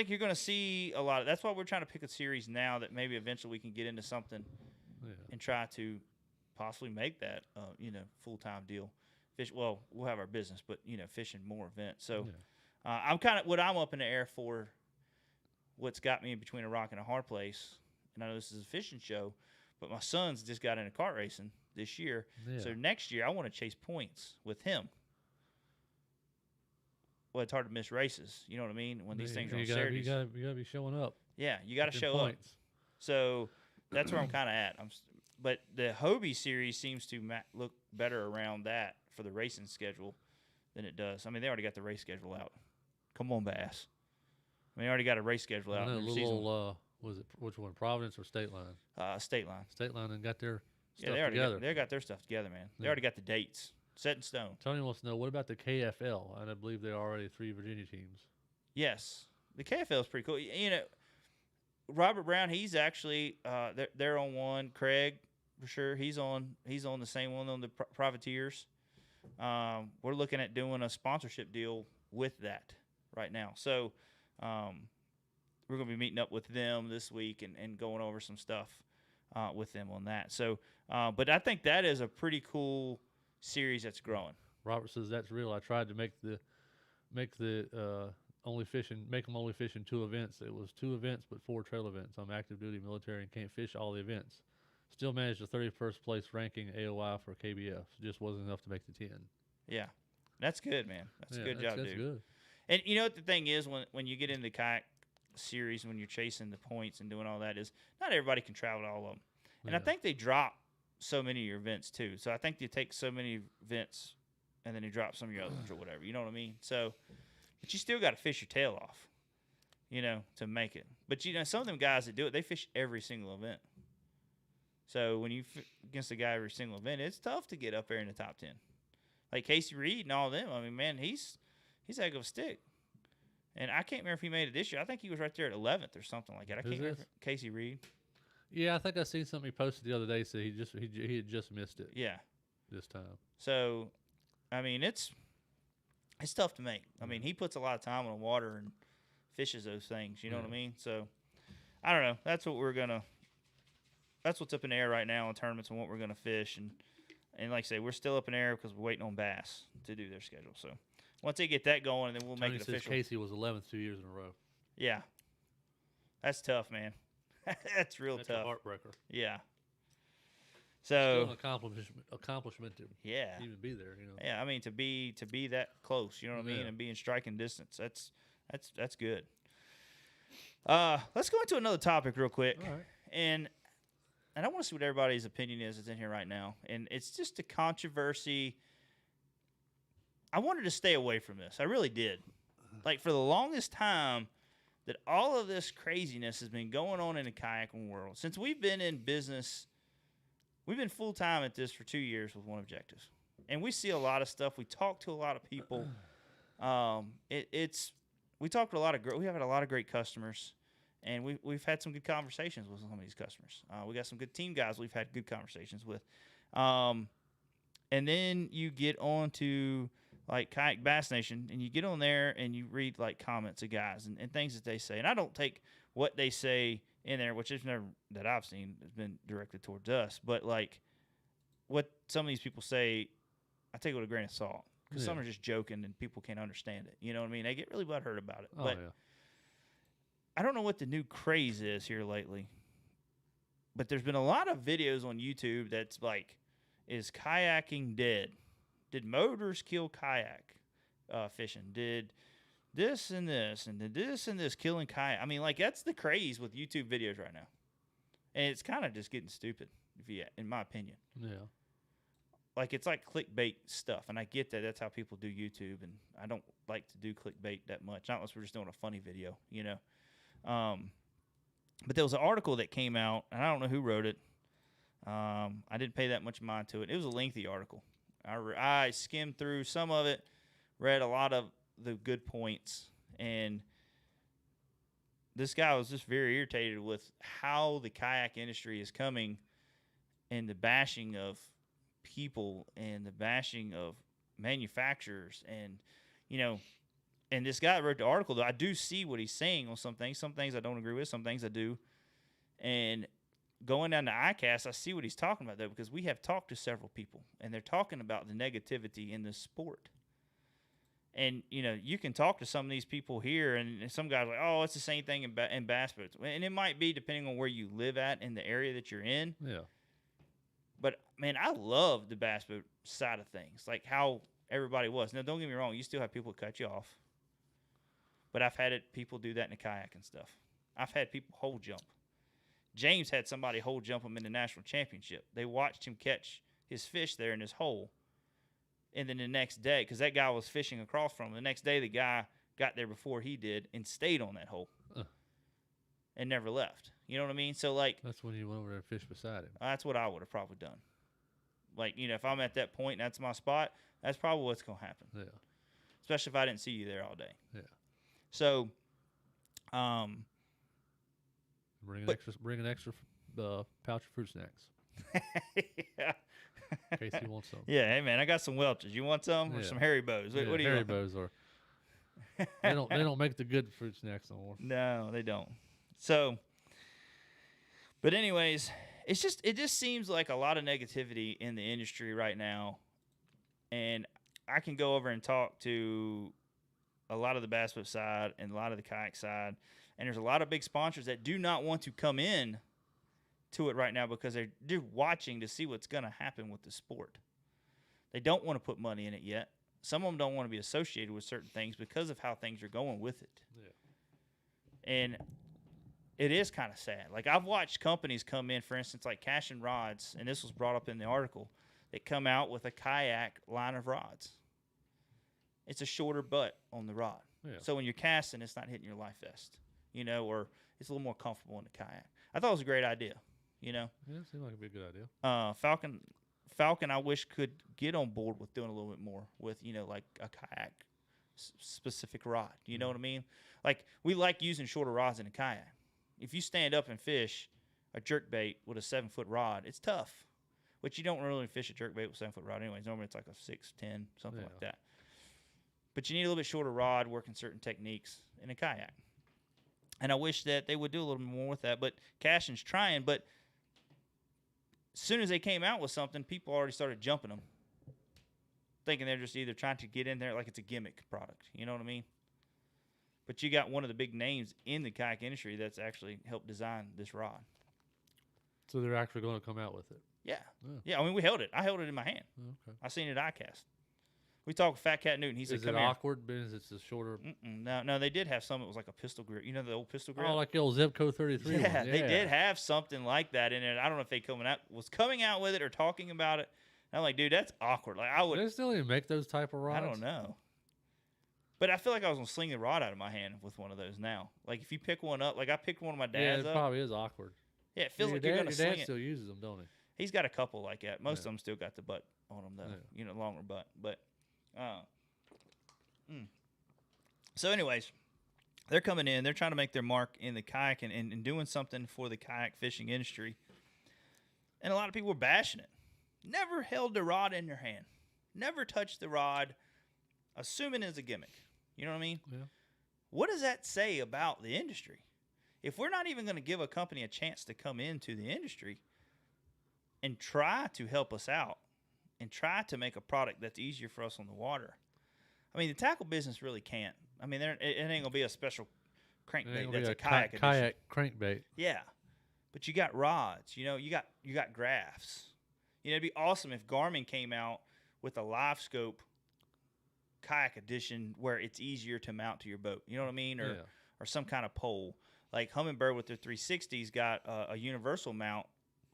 you're going to see a lot. That's why we're trying to pick a series now that maybe eventually we can get into something and try to possibly make that full-time deal. We'll have our business, but fishing more events. So I'm I'm up in the air for. What's got me in between a rock and a hard place, and I know this is a fishing show, but my son's just got into kart racing this year. Yeah. So next year I want to chase points with him. Well, it's hard to miss races. You know what I mean? When these things are on Saturdays. You gotta be showing up. Yeah, you got to show up. So that's where I'm kind of at. But the Hobie series seems to look better around that for the racing schedule than it does. I mean, they already got the race schedule out. Come on, Bass. I mean, they already got a race schedule out. I know, was it which one, Providence or State Line? State Line. State Line and got their stuff they together. They got their stuff together, man. They already got the dates set in stone. Tony wants to know, what about the KFL? And I believe there are already 3 Virginia teams. Yes, the KFL is pretty cool. Robert Brown, he's actually they're on one. Craig, for sure, he's on the same one on the Privateers. We're looking at doing a sponsorship deal with that right now. So we're going to be meeting up with them this week and going over some stuff with them on that. So, but I think that is a pretty cool series that's growing. Robert says that's real. I tried to make them only fishing 2 events. It was 2 events, but 4 trail events. I'm active duty military and can't fish all the events. Still managed the 31st place ranking AOI for KBF. Just wasn't enough to make the 10. Yeah, that's good, man. That's a good job, that's dude. Good. And you know what the thing is when you get into the kayak series, when you're chasing the points and doing all that, is not everybody can travel to all of them. And I think they drop so many of your events too. So I think they take so many events and then they drop some of your others or whatever. You know what I mean? So, but you still got to fish your tail off, to make it. But some of them guys that do it, they fish every single event. So when you against a guy every single event, it's tough to get up there in the top 10. Like Casey Reed and all them. I mean, man, he's a heck of a stick. And I can't remember if he made it this year. I think he was right there at 11th or something like that. I can't remember. Casey Reed. Yeah, I think I seen something he posted the other day. Said he had just missed it. Yeah. This time. So, I mean, it's tough to make. I mean, he puts a lot of time on the water and fishes those things. You know what I mean? So, I don't know. That's what's up in the air right now in tournaments and what we're going to fish. And like I say, we're still up in the air because we're waiting on Bass to do their schedule. So, once they get that going, then we'll make it official. Casey was 11th 2 years in a row. Yeah. That's tough, man. That's real tough. That's a heartbreaker. Yeah. So still an accomplishment to even be there, Yeah, I mean to be that close, you know what I mean, and be in striking distance. That's good. Let's go into another topic real quick, All right. and I want to see what everybody's opinion is that's in here right now, and it's just a controversy. I wanted to stay away from this. I really did. Like for the longest time, that all of this craziness has been going on in the kayaking world since we've been in business. We've been full time at this for 2 years with one objective, and we see a lot of stuff. We talk to a lot of people. We talked to a lot of we have had a lot of great customers, and we've had some good conversations with some of these customers. We got some good team guys we've had good conversations with, and then you get on to like Kayak Bass Nation, and you get on there and you read like comments of guys and things that they say, and I don't take what they say in there, which is never that I've seen has been directed towards us, but like what some of these people say, I take it with a grain of salt. Because some are just joking and people can't understand it. You know what I mean? They get really butthurt about it. Oh, but yeah. I don't know what the new craze is here lately. But there's been a lot of videos on YouTube that's like, is kayaking dead? Did motors kill kayak fishing? Did this and this and did this and this killing kayak? I mean, like that's the craze with YouTube videos right now. And it's kind of just getting stupid, in my opinion. Yeah. Like it's like clickbait stuff, and I get that. That's how people do YouTube, and I don't like to do clickbait that much, not unless we're just doing a funny video, you know. But there was an article that came out, and I don't know who wrote it. I didn't pay that much mind to it. It was a lengthy article. I skimmed through some of it, read a lot of the good points, and this guy was just very irritated with how the kayak industry is coming and the bashing of people and the bashing of manufacturers, and you know, and this guy wrote the article, though I do see what he's saying on some things I don't agree with, some things I do. And going down to ICAST, I see what he's talking about, though, because we have talked to several people and they're talking about the negativity in the sport. And you know, you can talk to some of these people here, and some guys are like, oh, it's the same thing in bass boats, and it might be depending on where you live at in the area that you're in. Yeah. But, man, I love the bass boat side of things, like how everybody was. Now, don't get me wrong. You still have people cut you off. But I've had people do that in the kayak and stuff. I've had people hole jump. James had somebody hole jump him in the national championship. They watched him catch his fish there in his hole. And then the next day, because that guy was fishing across from him, the next day the guy got there before he did and stayed on that hole and never left. You know what I mean? So, like, that's when you went over there and fished beside him. that's what I would have probably done. Like, you know, if I'm at that point and that's my spot, that's probably what's going to happen. Yeah. Especially if I didn't see you there all day. Yeah. So, Bring an extra pouch of fruit snacks yeah. in case you want some. Yeah, hey man, I got some Welch's. You want some or Yeah. some Haribo's? What do you want? Haribo's or they don't make the good fruit snacks no more. No, they don't. So, but anyways, it just seems like a lot of negativity in the industry right now, and I can go over and talk to a lot of the bass boat side and a lot of the kayak side, and there's a lot of big sponsors that do not want to come in to it right now because they're watching to see what's going to happen with the sport. They don't want to put money in it yet. Some of them don't want to be associated with certain things because of how things are going with it. Yeah. And it is kind of sad. Like, I've watched companies come in, for instance, like Cash and Rods, and this was brought up in the article, that come out with a kayak line of rods. It's a shorter butt on the rod. Yeah. So when you're casting, it's not hitting your life vest, you know, or it's a little more comfortable in the kayak. I thought it was a great idea, you know. Yeah, it seemed like it'd be a good idea. Falcon, I wish could get on board with doing a little bit more with, you know, like a kayak specific rod. You know what I mean? Like, we like using shorter rods in a kayak. If you stand up and fish a jerkbait with a 7-foot rod, it's tough. But you don't really fish a jerkbait with a 7-foot rod anyways. Normally it's like a 6'10", something like that. But you need a little bit shorter rod working certain techniques in a kayak. And I wish that they would do a little bit more with that. But Cashin's trying, but as soon as they came out with something, people already started jumping them, thinking they're just either trying to get in there like it's a gimmick product. You know what I mean? But you got one of the big names in the kayak industry that's actually helped design this rod. So they're actually going to come out with it. Yeah. Yeah, I mean, we held it. I held it in my hand. Okay. I seen it at ICAST. We talked with Fat Cat Newton. He said, Is it "Come here." awkward because it's a shorter? No, they did have some. It was like a pistol grip. You know the old pistol grip? Oh, like the old Zipco 33 one. Yeah, they did have something like that in it. I don't know if they was coming out with it or talking about it. And I'm like, dude, that's awkward. Like I would. They still even make those type of rods. I don't know. But I feel like I was gonna sling the rod out of my hand with one of those now. Like if you pick one up, like I picked one of my Yeah, dad's it up. probably is awkward. Yeah, it feels Your like you're dad- gonna your sling dad it. still uses them, don't he? He's got a couple like that. Most Yeah. of them still got the butt on them though. Yeah. Longer butt. But so, anyways, they're coming in. They're trying to make their mark in the kayak and doing something for the kayak fishing industry. And a lot of people were bashing it. Never held the rod in their hand. Never touched the rod, assuming it's a gimmick. You know what I mean? Yeah. What does that say about the industry? If we're not even going to give a company a chance to come into the industry and try to help us out and try to make a product that's easier for us on the water. I mean, the tackle business really can't. I mean, it ain't going to be a special crankbait. That's a kayak edition. kayak crankbait. Yeah. But you got rods, you got graphs. It'd be awesome if Garmin came out with a live scope kayak edition where it's easier to mount to your boat. You know what I mean? Or some kind of pole. Like Humminbird with their 360s got a universal mount,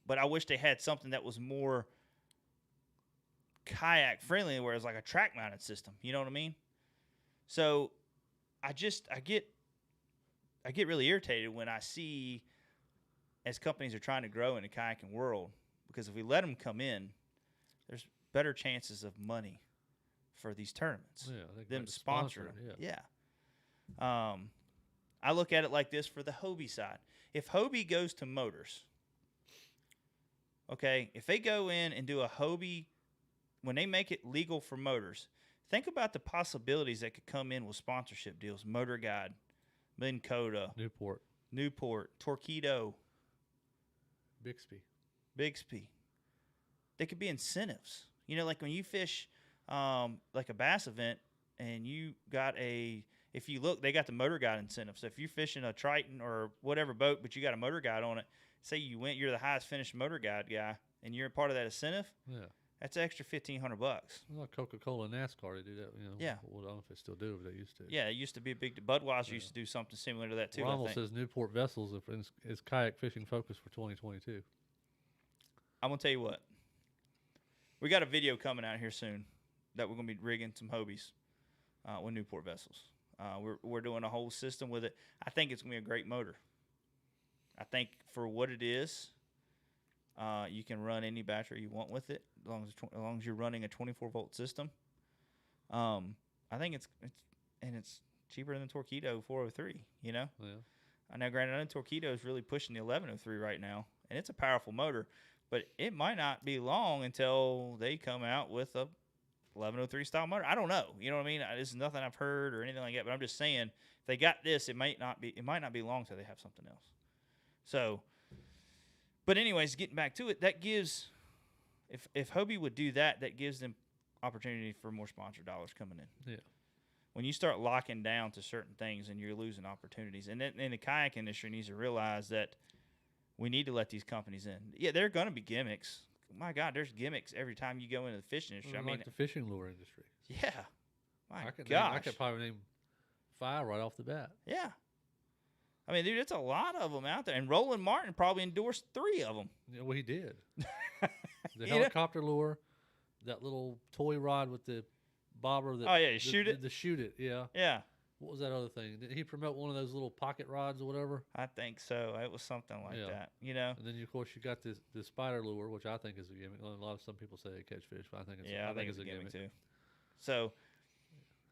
but I wish they had something that was more kayak friendly, where it's like a track mounted system. You know what I mean? So I get really irritated when I see, as companies are trying to grow in the kayaking world, because if we let them come in, there's better chances of money for these tournaments. Yeah, they them can sponsor sponsoring. it. Yeah. I look at it like this for the Hobie side. If Hobie goes to motors, okay, if they go in and do a Hobie, when they make it legal for motors, think about the possibilities that could come in with sponsorship deals. Motor Guide, Minn Kota, Newport, Torqeedo, Bixby. They could be incentives. Like when you fish like a bass event and you got if you look, they got the Motor Guide incentive. So if you're fishing a Triton or whatever boat, but you got a Motor Guide on it, say you're the highest finished Motor Guide guy and you're a part of that incentive, that's an extra $1,500. Well, Coca-Cola and NASCAR, they do that. Yeah. Well, I don't know if they still do, but they used to. Yeah, it used to be a big. Budweiser used to do something similar to that too. Rommel says Newport Vessels is kayak fishing focus for 2022. I'm gonna tell you what. We got a video coming out here soon that we're gonna be rigging some Hobies with Newport Vessels. We're doing a whole system with it. I think it's gonna be a great motor. I think for what it is, you can run any battery you want with it, as long as you're running a 24-volt system. I think it's cheaper than Torqeedo 403. Yeah. I know, granted, I know Torqeedo is really pushing the 1103 right now, and it's a powerful motor, but it might not be long until they come out with a 1103 style motor. I don't know. You know what I mean? This is nothing I've heard or anything like that, but I'm just saying, if they got this, it might not be long till they have something else. So, but anyways, getting back to it, that gives, if Hobie would do that, that gives them opportunity for more sponsor dollars coming in. Yeah. When you start locking down to certain things and you're losing opportunities, and then the kayak industry needs to realize that we need to let these companies in. Yeah, there are going to be gimmicks. My God, there's gimmicks every time you go into the fishing industry. Like the fishing lure industry. Yeah. My I gosh. could probably name 5 right off the bat. Yeah. I mean, dude, it's a lot of them out there. And Roland Martin probably endorsed 3 of them. Yeah, well, he did. The helicopter lure, that little toy rod with the bobber. Shoot it. The shoot it, yeah. Yeah. What was that other thing? Did he promote one of those little pocket rods or whatever? I think so. It was something like that, And then, of course, you got the spider lure, which I think is a gimmick. Some people say they catch fish, but I think it's a gimmick too. So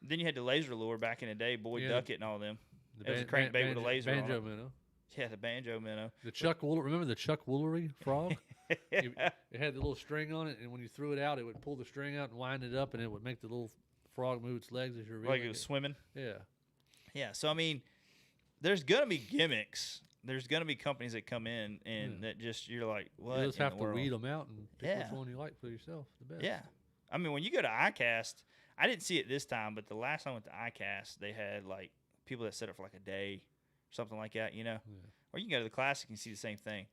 then you had the laser lure back in the day, Boyd Duckett and all them. It was a crankbait with a laser banjo on it. minnow. Yeah, the banjo minnow. The Chuck Woolery. Remember the Chuck Woolery frog? It had the little string on it, and when you threw it out, it would pull the string out and wind it up, and it would make the little frog move its legs as you're reeling. Like it was swimming? Yeah. Yeah, so, I mean, there's going to be gimmicks. There's going to be companies that come in and that just, you're like, what? You just have to world? weed them out and pick which one you like for yourself the best. Yeah. I mean, when you go to ICAST, I didn't see it this time, but the last time I went to ICAST, they had, like, people that set up for, like, a day or something like that, Yeah. Or you can go to the Classic and see the same thing.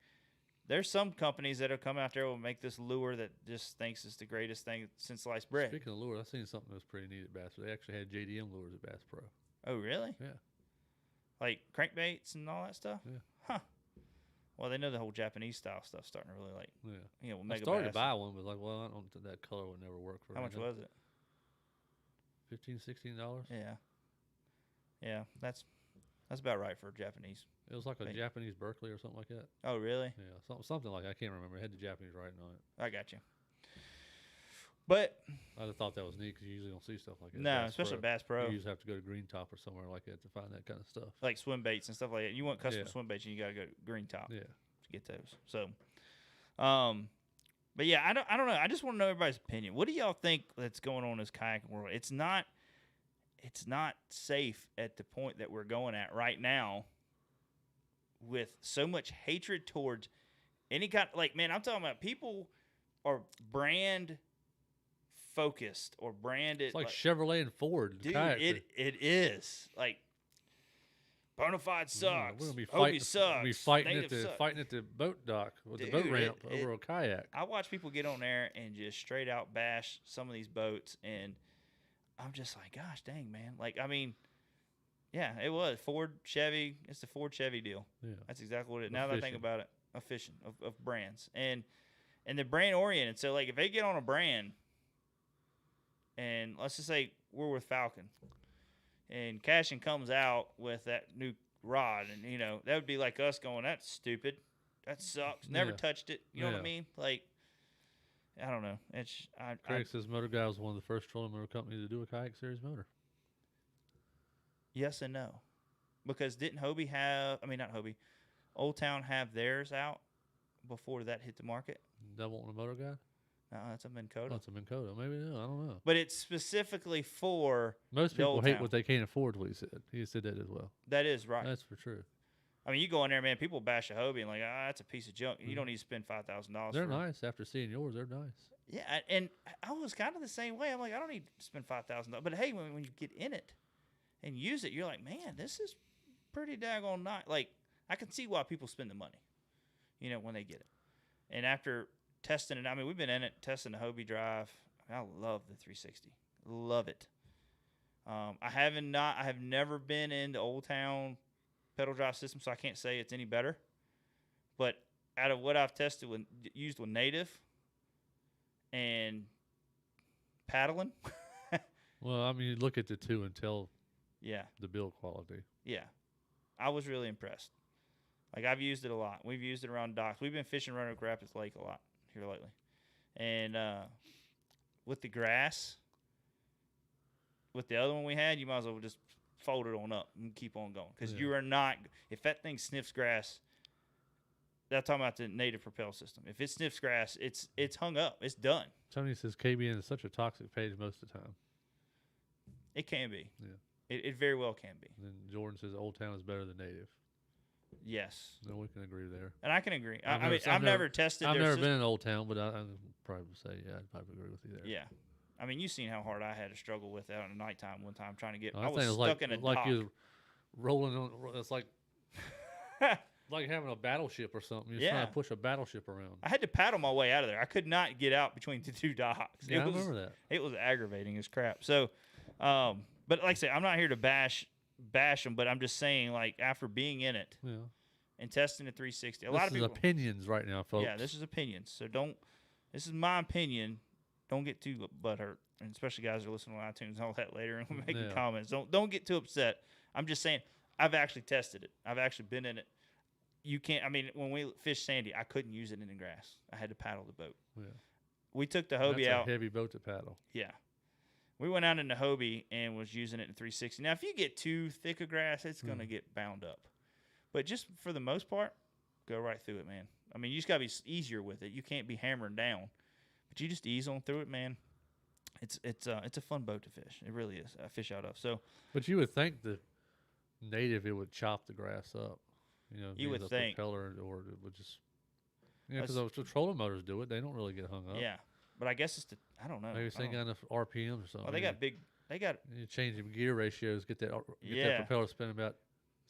There's some companies that have come out there will make this lure that just thinks it's the greatest thing since sliced bread. Speaking of lures, I seen something that was pretty neat at Bass Pro. They actually had JDM lures at Bass Pro. Oh, really? Yeah. Like crankbaits and all that stuff? Yeah. Huh. Well, they know the whole Japanese style stuff's starting to really like, Yeah. I mega started to bass. buy one, but like, well, I don't think that color would never work for me. How much was it? $15, $16. Yeah. Yeah, that's about right for Japanese. It was like a Wait. Japanese Berkeley or something like that. Oh, really? Yeah, something like that. I can't remember. It had the Japanese writing on it. I got you. But I just thought that was neat because you usually don't see stuff like that. no, Bass especially Pro. Bass Pro, You usually have to go to Green Top or somewhere like that to find that kind of stuff. like swim baits and stuff like that. You want custom Yeah. swim baits, and you gotta go to Green Top Yeah. to get those. So, but yeah, I don't know. I just want to know everybody's opinion. What do y'all think that's going on in this kayaking world? It's not safe at the point that we're going at right now, with so much hatred towards any kind. Like, man, I'm talking about people are brand focused or branded. It's like Chevrolet and Ford. dude, kayak. it is like Bonafide sucks. We're gonna be Hobie fighting. sucks. Be fighting Native sucks. fighting at the boat dock with the boat Dude, ramp over a kayak. I watch people get on there and just straight out bash some of these boats, and I'm just like, gosh dang, man. Like, I mean, yeah, it was Ford, Chevy. It's the Ford Chevy deal. Yeah. That's exactly what it is. Of Now that I think fishing. about it, of fishing, of brands, and they're brand oriented. So like, if they get on a brand, and let's just say we're with Falcon, and Cashin comes out with that new rod, and that would be like us going, that's stupid, that sucks, never Yeah. touched it. You know what I Yeah. mean? Like, I don't know. It's Craig says Motor Guy was one of the first trolling motor companies to do a kayak series motor. yes and no, because didn't Hobie have? I mean, not Hobie, Old Town have theirs out before that hit the market. That wasn't a Motor Guy? No, that's a Minn Kota. Oh, it's a Minn Kota. Maybe no, I don't know. But it's specifically for Most the people Old hate Town. what they can't afford. What he said. He said that as well. That is right. That's for true. I mean, you go in there, man. People bash a Hobie and like, that's a piece of junk. You don't need to spend $5,000. They're nice. After seeing yours, they're nice. Yeah, and I was kind of the same way. I'm like, I don't need to spend $5,000. But hey, when you get in it and use it, you're like, man, this is pretty daggone nice. Like, I can see why people spend the money, when they get it. And after testing it, I mean, we've been in it testing the Hobie drive. I love the 360. Love it. I have never been in the Old Town pedal drive system, so I can't say it's any better. But out of what I've used with native and paddling, Well, I mean, you look at the two and tell yeah, the build quality. yeah, I was really impressed. Like, I've used it a lot. We've used it around docks. We've been fishing Roanoke Rapids Lake a lot here lately, and with the grass, with the other one we had, you might as well just fold it on up and keep on going, because Yeah. you are not. If that thing sniffs grass, that's talking about the native propel system. If it sniffs grass, it's hung up. It's done. Tony says KBN is such a toxic page most of the time. It can be. Yeah. It very well can be. And then Jordan says Old Town is better than Native. Yes, No, we can agree there. and I can agree. I've Never tested. I've their never system. been in Old Town, but I probably would say, yeah, I'd probably agree with you there. Yeah, I mean, you've seen how hard I had to struggle with that in the nighttime one time trying to get. I I think was it's stuck in a like dock. you're rolling on. It's like like having a battleship or something. You're trying Yeah. to push a battleship around. I had to paddle my way out of there. I could not get out between the two docks. Yeah, I it was, remember that. It was aggravating as crap. So, but like I say, I'm not here to bash them, but I'm just saying, like, after being in it Yeah. and testing the 360, a This lot of is people. opinions right now, folks. Yeah, this is opinions. So don't. This is my opinion. Don't get too butthurt, and especially guys who are listening on iTunes and all that later and making Yeah. comments. Don't get too upset. I'm just saying I've actually tested it. I've actually been in it. You can't. I mean, when we fished Sandy, I couldn't use it in the grass. I had to paddle the boat. Yeah. We took the That's Hobie a out. heavy boat to paddle. Yeah. We went out in the Hobie and was using it in 360. Now, if you get too thick of grass, it's going to get bound up. But just for the most part, go right through it, man. I mean, you just got to be easier with it. You can't be hammering down. But you just ease on through it, man. It's a fun boat to fish. It really is. I fish out of. So But you would think the Native, it would chop the grass up. You know, You via would the think. propeller, or it would just. Yeah, because Let's- those trolling motors do it. They don't really get hung up. yeah. But I guess it's I don't know. Maybe it's I don't- got enough RPMs or something. Well, they got big. They got You change the gear ratios, get that Yeah. propeller spinning about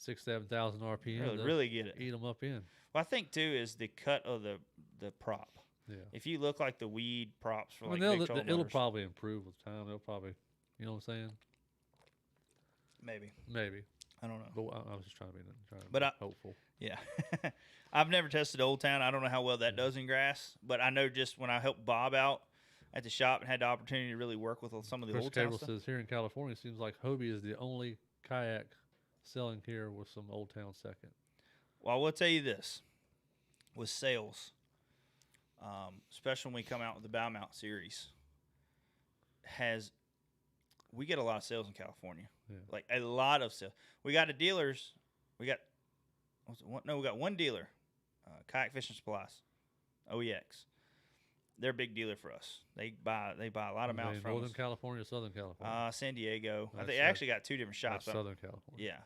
6,000-7,000 RPM. Really, really get it. Eat them up in. Well, I think too is the cut of the prop. Yeah. If you look like the weed props for I mean, like big trolling it'll motors, probably improve with time. They'll probably, you know what I'm saying? maybe. Maybe. I don't know. But I was just trying to be hopeful. Yeah. I've never tested Old Town. I don't know how well that does in grass, but I know just when I helped Bob out at the shop and had the opportunity to really work with some of the Chris Old Town Cable stuff. says here in California, it seems like Hobie is the only kayak selling here with some Old Town second. Well, I will tell you this. With sales, especially when we come out with the Bow Mount series, we get a lot of sales in California. Yeah. Like a lot of sales. We got the dealers. We got one dealer, Kayak Fishing Supplies, OEX. They're a big dealer for us. They buy a lot of mounts from Northern us. California, Southern California. San Diego. That's They actually got two different shops. Southern California. Yeah.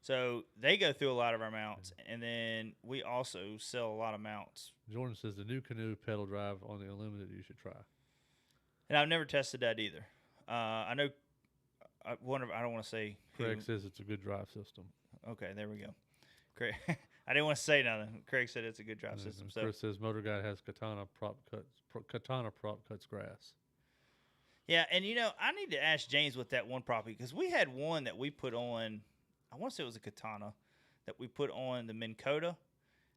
So they go through a lot of our mounts, and then we also sell a lot of mounts. Jordan says the new canoe pedal drive on the Unlimited you should try. And I've never tested that either. I know. I don't want to say. Craig says it's a good drive system. Okay, there we go. Craig, I didn't want to say nothing. Craig said it's a good drive system. So Chris says Motor Guy has katana prop cuts grass. yeah, and I need to ask James with that one property because we had one that we put on. I want to say it was a katana that we put on the Minn Kota,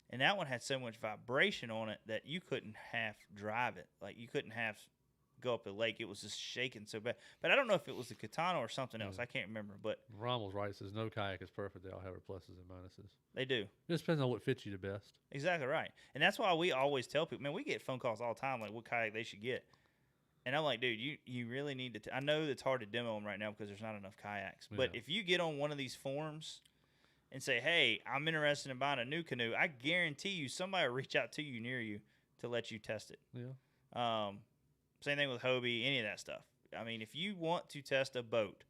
and that one had so much vibration on it that you couldn't half drive it. Like you couldn't half go up the lake. It was just shaking so bad. But I don't know if it was the katana or something else. I can't remember. But Rommel's right. Says no kayak is perfect. They all have their pluses and minuses. They do. It just depends on what fits you the best. Exactly right. And that's why we always tell people, man, we get phone calls all the time like what kayak they should get. And I'm like, dude, you really need to. I know it's hard to demo them right now because there's not enough kayaks. But if you get on one of these forums and say, hey, I'm interested in buying a new canoe, I guarantee you somebody will reach out to you near you to let you test it. Yeah. Same thing with Hobie, any of that stuff. I mean, if you want to test a boat,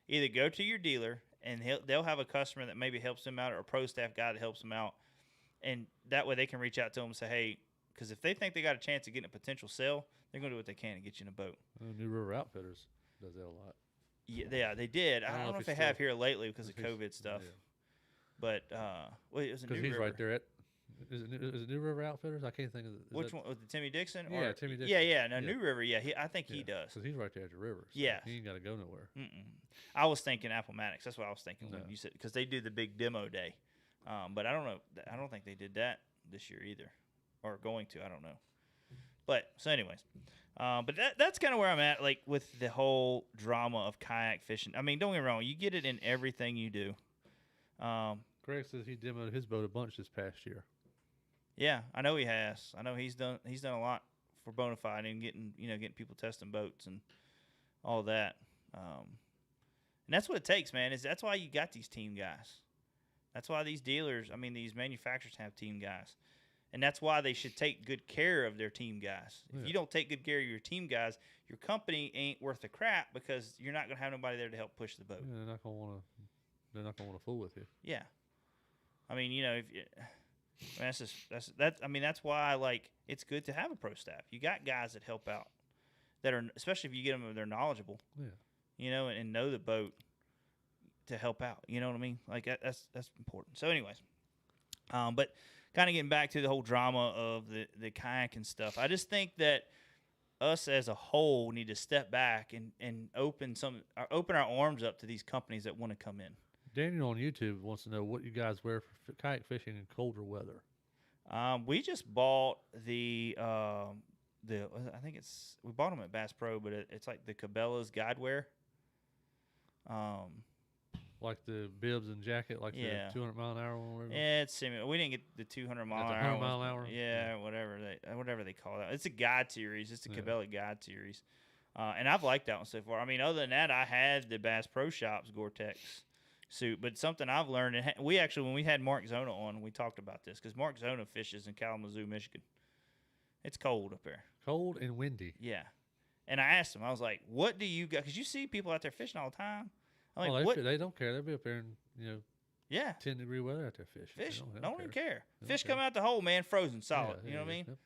either go to your dealer and they'll have a customer that maybe helps them out or a pro staff guy that helps them out. And that way they can reach out to them and say, hey, because if they think they got a chance of getting a potential sale, they're going to do what they can to get you in a boat. New River Outfitters does that a lot. Yeah, they did. I don't know if they have here lately because of COVID stuff. Yeah. But it was a New Because he's River. right there at. Is it New River Outfitters? I can't think of it. Which one? Was it Timmy Dixon? Yeah, Timmy Dixon. Yeah. No, New River. Yeah, I think he does. Because he's right there at the river. So Yeah. He ain't got to go nowhere. I was thinking Appomattox. That's what I was thinking when No. you said because they do the big demo day. But I don't know. I don't think they did that this year either, or going to. I don't know. But so, anyways, but that's kind of where I'm at, like with the whole drama of kayak fishing. I mean, don't get me wrong. You get it in everything you do. Greg says he demoed his boat a bunch this past year. Yeah, I know he has. I know he's done a lot for Bonafide and getting people testing boats and all that. And that's what it takes, man. That's why you got these team guys. That's why these dealers, these manufacturers have team guys. And that's why they should take good care of their team guys. If you don't take good care of your team guys, your company ain't worth a crap because you're not going to have nobody there to help push the boat. Yeah, they're not going to want to fool with you. Yeah. That's why it's good to have a pro staff. You got guys that help out that are, especially if you get them, they're knowledgeable. Yeah. And know the boat to help out. You know what I mean? Like that's important. So, anyways, but kind of getting back to the whole drama of the kayak and stuff. I just think that us as a whole need to step back and open our arms up to these companies that want to come in. Daniel on YouTube wants to know what you guys wear for kayak fishing in colder weather. We just bought we bought them at Bass Pro, but it's like the Cabela's guide wear. Like the bibs and jacket, like the 200 mile an hour one. Whatever. Yeah, it's similar. We didn't get the 200 mile an hour. 100 mile an hour. Yeah, whatever they call that. It's a guide series. It's the Cabela guide series, and I've liked that one so far. Other than that, I had the Bass Pro Shops Gore-Tex suit, but something I've learned, and we actually, when we had Mark Zona on, we talked about this because Mark Zona fishes in Kalamazoo, Michigan. It's cold up there. Cold and windy. Yeah, and I asked him, I was like, "What do you got?" Because you see people out there fishing all the time. I'm like, they don't care. They'll be up there in 10-degree weather out there fishing. Fish don't even care. Fish come out the hole, man, frozen solid. You know what I mean? Yep.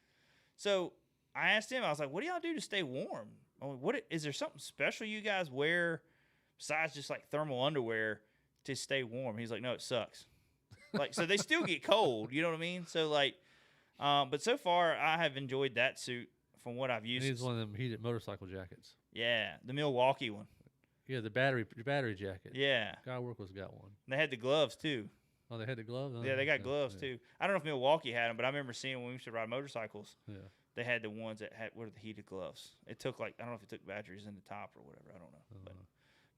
So I asked him, I was like, "What do y'all do to stay warm? What is there something special you guys wear besides just like thermal underwear to stay warm. He's like, no, it sucks. Like, so they still get cold. You know what I mean? So like, but so far I have enjoyed that suit from what I've He used. needs one of them heated motorcycle jackets. Yeah, the Milwaukee one. Yeah, the battery jacket. Yeah, Guy I work with got one. and they had the gloves too. Oh, they had the gloves. Yeah, they got Okay, gloves yeah. too. I don't know if Milwaukee had them, but I remember seeing when we used to ride motorcycles. Yeah. They had the ones that had were the heated gloves. It took like I don't know if it took batteries in the top or whatever. I don't know.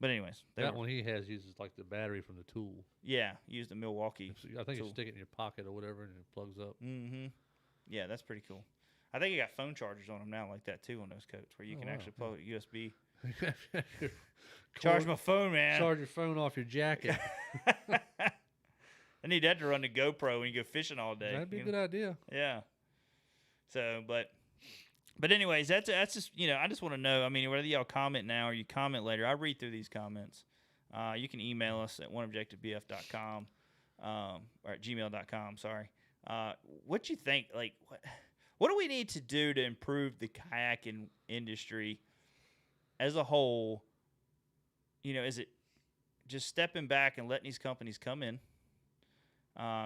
But anyways, That one he has uses like the battery from the tool. Yeah, use the Milwaukee. I think you tool. stick it in your pocket or whatever, and it plugs up. Mm-hmm. Yeah, that's pretty cool. I think you got phone chargers on them now like that too on those coats where you can actually plug a USB. Charge my phone, man. Charge your phone off your jacket. I need that to run the GoPro when you go fishing all day. That'd be a good idea. Yeah. So, but anyways, that's just I just want to know. I mean, whether y'all comment now or you comment later, I read through these comments. You can email us at oneobjectivebf.com or at gmail.com. Sorry. What you think? Like, what do we need to do to improve the kayaking industry as a whole? Is it just stepping back and letting these companies come in?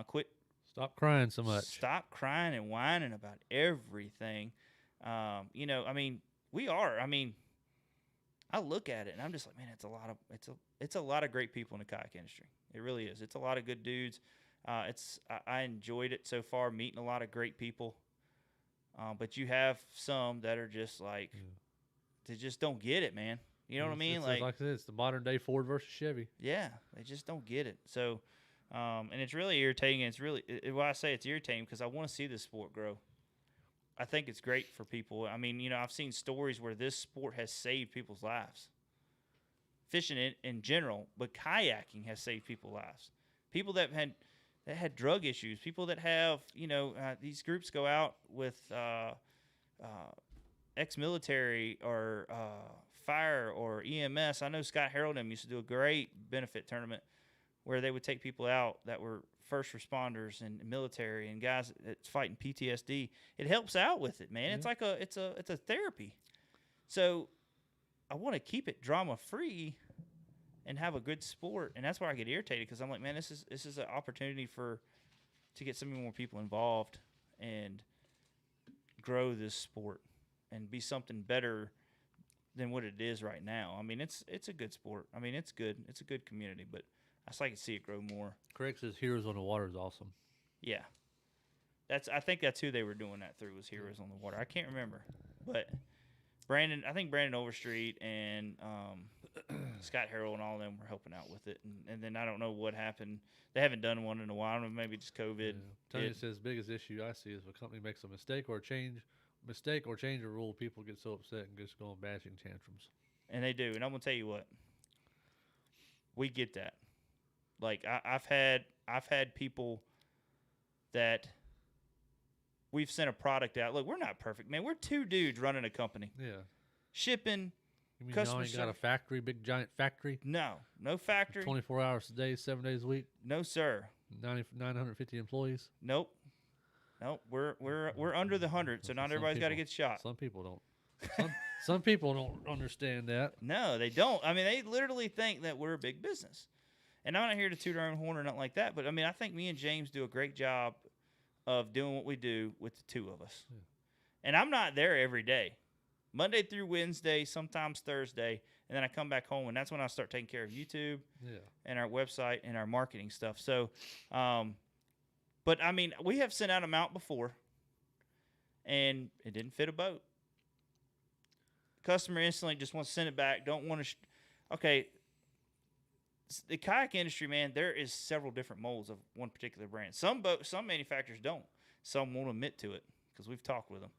Quit. Stop crying so much. Stop crying and whining about everything. I mean, we are. I mean, I look at it and I'm just like, man, it's a lot of great people in the kayak industry. It really is. It's a lot of good dudes. I enjoyed it so far, meeting a lot of great people. But you have some that are just like, they just don't get it, man. You know what I mean? Like I said, it's the modern day Ford versus Chevy. Yeah, they just don't get it. So, and it's really irritating. And it's really why I say it's irritating because I want to see this sport grow. I think it's great for people. I mean, I've seen stories where this sport has saved people's lives. Fishing in general, but kayaking has saved people's lives. People that had drug issues, people that have, these groups go out with ex-military or fire or EMS. I know Scott Harold and them used to do a great benefit tournament where they would take people out that were first responders and military and guys that's fighting PTSD. It helps out with it, man. Yeah. It's a therapy. So I want to keep it drama free and have a good sport, and that's why I get irritated because I'm like, man, this is an opportunity to get so many more people involved and grow this sport and be something better than what it is right now. I mean, it's a good sport. I mean, it's good. It's a good community, but I just like to see it grow more. Craig says Heroes on the Water is awesome. Yeah. I think that's who they were doing that through was Heroes on the Water. I can't remember. But I think Brandon Overstreet and Scott Harrell and all of them were helping out with it. And then I don't know what happened. They haven't done one in a while. I don't know, maybe just COVID. Yeah. Tony says biggest issue I see is if a company makes a mistake or change a rule, people get so upset and just go on bashing tantrums. And they do. And I'm gonna tell you what. We get that. Like I've had people that we've sent a product out. Look, we're not perfect, man. We're two dudes running a company. Yeah. Shipping. You mean Customer y'all ain't got a factory, big giant factory? No factory. 24 hours a day, 7 days a week. No, sir. 950 employees. Nope. We're under the 100, so not everybody's got to get shot. Some people don't. Some people don't understand that. No, they don't. I mean, they literally think that we're a big business. And I'm not here to toot our own horn or nothing like that, but I mean, I think me and James do a great job of doing what we do with the two of us. Yeah. And I'm not there every day. Monday through Wednesday, sometimes Thursday, and then I come back home, and that's when I start taking care of YouTube and our website and our marketing stuff. So, but I mean, we have sent out a mount before, and it didn't fit a boat. Customer instantly just wants to send it back. Don't want to. Okay, the kayak industry, man, there is several different molds of one particular brand. Some manufacturers don't. Some won't admit to it because we've talked with them.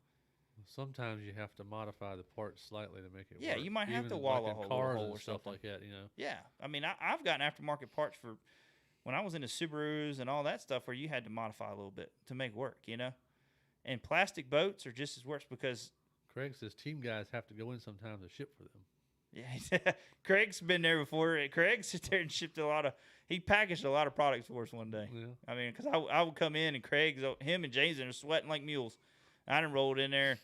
Sometimes you have to modify the parts slightly to make it work. Yeah, you might have even to wall like a hole, cars or and stuff something like that, Yeah, I mean, I've gotten aftermarket parts for when I was into Subarus and all that stuff where you had to modify a little bit to make work, And plastic boats are just as worse because Craig says team guys have to go in sometimes to ship for them. Yeah, Craig's been there before. Craig sit there and shipped he packaged a lot of products for us one day. Yeah. I mean, because I would come in and him and Jason are sweating like mules. I done rolled in there,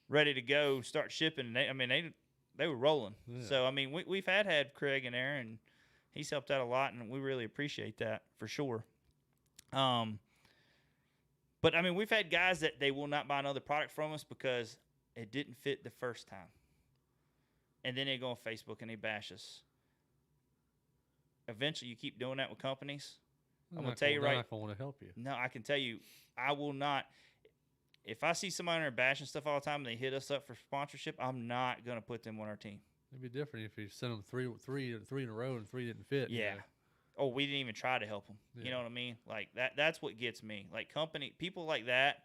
ready to go, start shipping. And they were rolling. Yeah. So I mean, we've had Craig in there, and He's helped out a lot, and we really appreciate that for sure. Um, but I mean, we've had guys that they will not buy another product from us because it didn't fit the first time, and then they go on Facebook and they bash us. Eventually, you keep doing that with companies. I'm gonna tell you right. I want to help you. No, I can tell you, I will not. If I see somebody there bashing stuff all the time and they hit us up for sponsorship, I'm not gonna put them on our team. It'd be different if you sent them three in a row and 3 didn't fit. Yeah. You know? Oh, we didn't even try to help them. Yeah. You know what I mean? Like that. That's what gets me. Like people like that.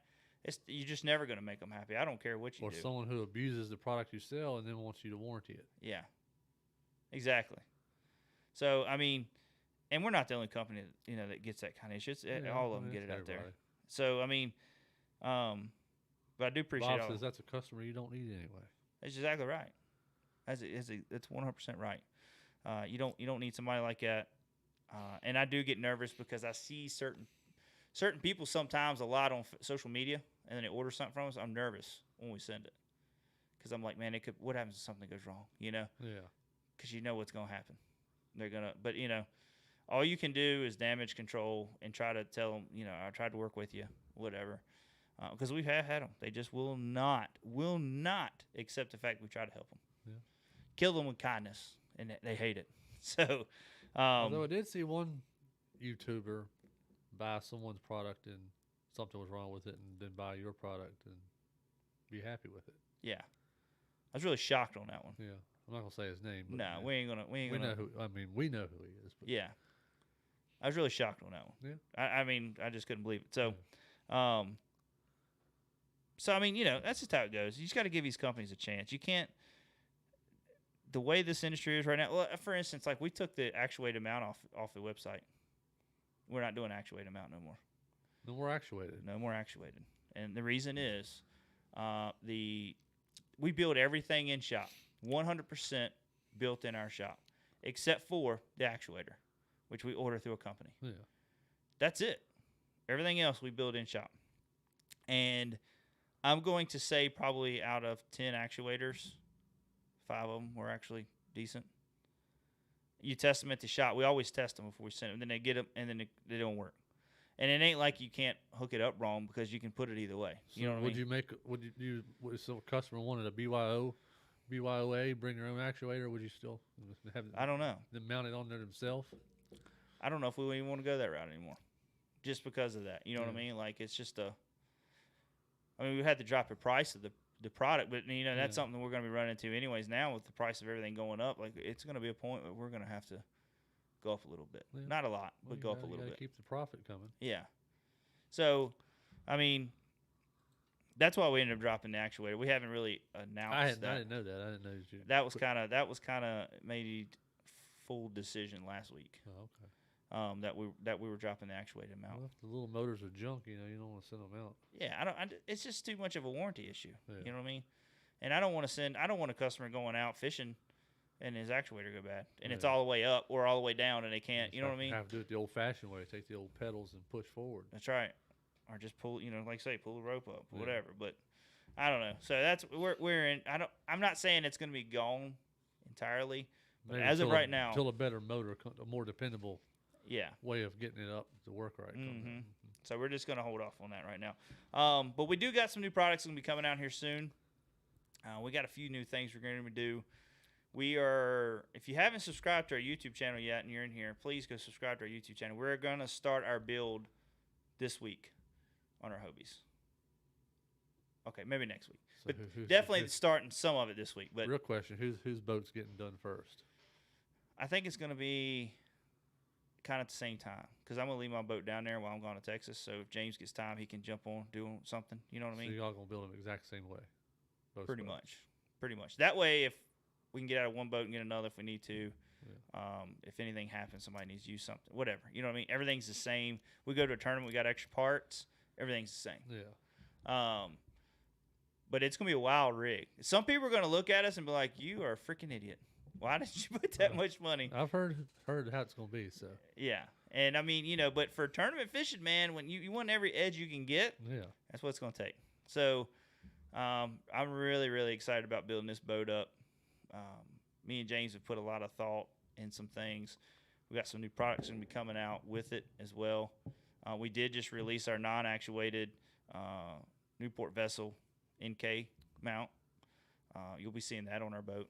You're just never gonna make them happy. I don't care what you do. Or someone who abuses the product you sell and then wants you to warranty it. Yeah. Exactly. So I mean, and we're not the only company that, that gets that kind of issue. All of them get it out there. So I mean, but I do appreciate. Bob says that's a customer you don't need anyway. That's exactly right. That's 100% right. You don't need somebody like that. And I do get nervous because I see certain people sometimes a lot on social media, and then they order something from us. I'm nervous when we send it because I'm like, man, what happens if something goes wrong? Yeah. Because you know what's gonna happen. They're gonna, but all you can do is damage control and try to tell them, I tried to work with you, whatever. Because we have had them. They just will not accept the fact we try to help them. Yeah. Kill them with kindness, and they hate it. So, although I did see one YouTuber buy someone's product and something was wrong with it, and then buy your product and be happy with it. Yeah, I was really shocked on that one. Yeah, I'm not gonna say his name. But no, we ain't gonna. We know who. I mean, we know who he is. But yeah, I was really shocked on that one. Yeah, I mean, I just couldn't believe it. So, so I mean, that's just how it goes. You just got to give these companies a chance. You can't. The way this industry is right now. Well, for instance, like we took the actuated mount off the website. We're not doing actuated mount no more. No more actuated. No more actuated. And the reason is, we build everything in shop, 100% built in our shop, except for the actuator, which we order through a company. Yeah. That's it. Everything else we build in shop. And I'm going to say probably out of 10 actuators, 5 of them were actually decent. You test them at the shop. We always test them before we send them. Then they get them, and then they don't work. And it ain't like you can't hook it up wrong because you can put it either way. So you know what I mean? Would you if a customer wanted a BYOA, bring their own actuator, would you still have I don't know. them mount it on there themselves? I don't know if we even want to go that route anymore just because of that. You know what I mean? Like, it's just we had to drop the price of the product, but that's something we're going to be running into anyways now with the price of everything going up. Like, it's going to be a point where we're going to have to go up a little bit. Yeah. Not a lot, but go up a little bit. Keep the profit coming. Yeah. So, I mean, that's why we ended up dropping the actuator. We haven't really announced that. I didn't know that. I didn't know you. That was kind of made full decision last week. Oh, okay. That we were dropping the actuated mount. Well, if the little motors are junk, you don't want to send them out. Yeah, it's just too much of a warranty issue. Yeah. You know what I mean? And I don't want a customer going out fishing and his actuator go bad, and it's all the way up or all the way down, and they can't. You know what I mean? Have to do it the old-fashioned way. Take the old pedals and push forward. That's right. Or just pull, like I say, pull the rope up, whatever. But I don't know. So that's we're in. I'm not saying it's going to be gone entirely, but as of right now, until a better motor, a more dependable. Yeah. Way of getting it up to work right. Mm-hmm. So we're just going to hold off on that right now. But we do got some new products going to be coming out here soon. We got a few new things we're going to do. If you haven't subscribed to our YouTube channel yet and you're in here, please go subscribe to our YouTube channel. We're going to start our build this week on our Hobies. Okay, maybe next week. So but definitely starting some of it this week. But real question, whose boat's getting done first? I think it's going to be kind of at the same time because I'm going to leave my boat down there while I'm going to Texas. So if James gets time, he can jump on, do something. You know what I mean? So y'all going to build them exact same way? Pretty much. That way, if we can get out of one boat and get another if we need to. Yeah. If anything happens, somebody needs to use something, whatever. You know what I mean? Everything's the same. We go to a tournament, we got extra parts. Everything's the same. Yeah. But it's going to be a wild rig. Some people are going to look at us and be like, you are a freaking idiot. Why did you put that much money? I've heard how it's going to be. So yeah. And, I mean, but for tournament fishing, man, when you want every edge you can get, that's what it's going to take. So I'm really, really excited about building this boat up. Me and James have put a lot of thought in some things. We got some new products going to be coming out with it as well. We did just release our non-actuated Newport vessel NK mount. You'll be seeing that on our boat.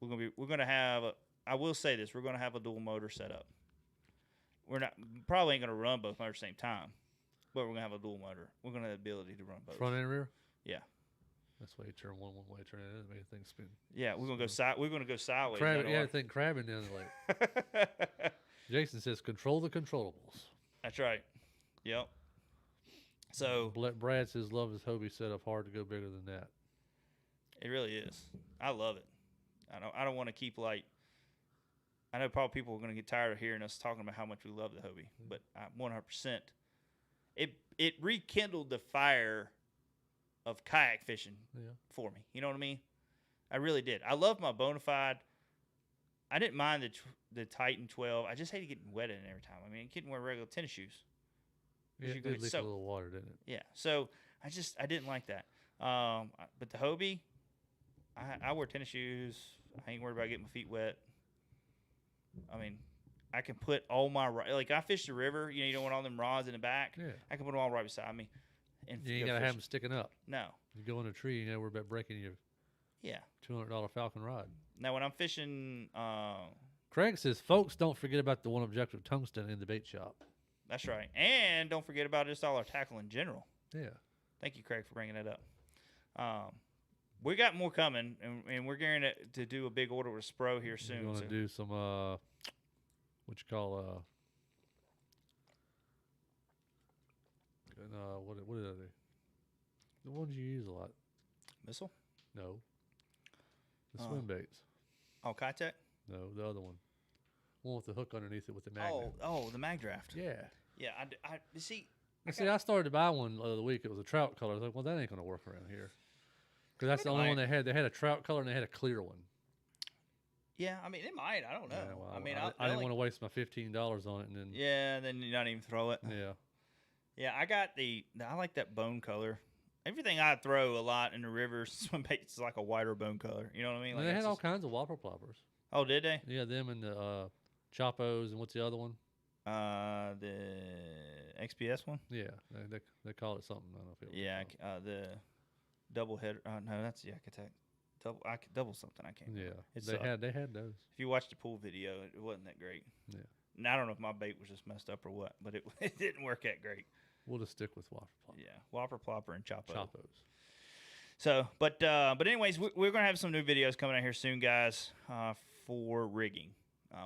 We're gonna have. I will say this: we're gonna have a dual motor setup. We're not probably ain't gonna run both motors at the same time, but we're gonna have a dual motor. We're gonna have the ability to run both. Front and rear. Yeah. That's why you turn one way, turn it in, make things spin. Yeah, we're gonna go We're gonna go sideways. I think crabbing down the lake. Jason says, "Control the controllables." That's right. Yep. So Brad says, "Love his Hobie setup. Hard to go bigger than that." it really is. I love it. I don't want to keep like. I know probably people are going to get tired of hearing us talking about how much we love the Hobie, but 100%. It rekindled the fire of kayak fishing for me. You know what I mean? I really did. I love my Bonafide. I didn't mind the Titan 12. I just hated getting wet in it every time. I mean, I couldn't wear regular tennis shoes. Yeah, it did leak a little water, didn't it? Yeah. So I didn't like that. But the Hobie, I wear tennis shoes. I ain't worried about getting my feet wet. I mean, I can put all my like I fish the river. You don't want all them rods in the back. Yeah. I can put them all right beside me. And you ain't gotta have them sticking up. No. You go in a tree, you gotta worry about breaking your $200 Falcon rod. Now when I'm fishing, Craig says, folks, don't forget about the one objective tungsten in the bait shop. That's right, and don't forget about just all our tackle in general. Yeah. Thank you, Craig, for bringing that up. We got more coming, and we're going to do a big order with Spro here soon. We're going to do some, what you call, what are they? The ones you use a lot. Missile? No. The swim baits. Oh, Kayak? No, the other one. One with the hook underneath it with the magnet. Oh, the mag draft. Yeah. Yeah, I see. I started to buy one the other week. It was a trout color. I was like, well, that ain't going to work around here. Because that's the only one they had. They had a trout color and they had a clear one. Yeah, I mean, it might. I don't know. Yeah, well, I mean, I didn't want to waste my $15 on it. And then then you not even throw it. Yeah. Yeah, I got I like that bone color. Everything I throw a lot in the river, swim baits is like a whiter bone color. You know what I mean? Like they had all kinds of whopper ploppers. Oh, did they? Yeah, them and the Chopos and what's the other one? The XPS one. Yeah, they call it something. I don't know if it was the double header. No, that's the Kayak. Double something. I can't. Yeah, they had those. If you watch the pool video, it wasn't that great. Yeah. And I don't know if my bait was just messed up or what, but it didn't work that great. We'll just stick with whopper plopper. Yeah, whopper plopper and Chopos. So, but anyways, we're gonna have some new videos coming out here soon, guys, for rigging.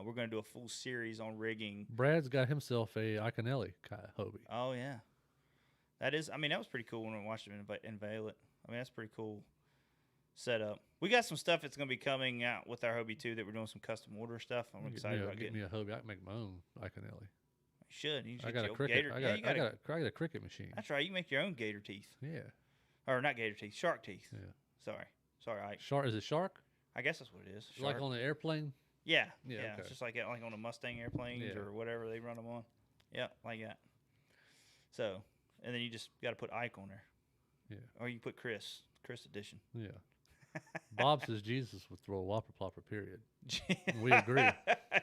We're gonna do a full series on rigging. Brad's got himself a Iconelli Hobie. Oh yeah, that was pretty cool when we watched him unveil it. I mean, that's pretty cool setup. We got some stuff that's gonna be coming out with our Hobie too. That we're doing some custom order stuff. I'm excited about getting me a Hobie. I can make my own Iconelli. You should. I got a cricket. I got a cricket machine. That's right. You make your own gator teeth. Yeah. Or not gator teeth, shark teeth. Yeah. Sorry, Ike. Shark? Is it shark? I guess that's what it is. Like on the airplane? Yeah. Yeah. Okay. It's just like on the Mustang airplanes or whatever they run them on. Yeah, like that. So, and then you just got to put Ike on there. Yeah. Or you can put Chris edition. Yeah. Bob says Jesus would throw a whopper plopper, period. We agree.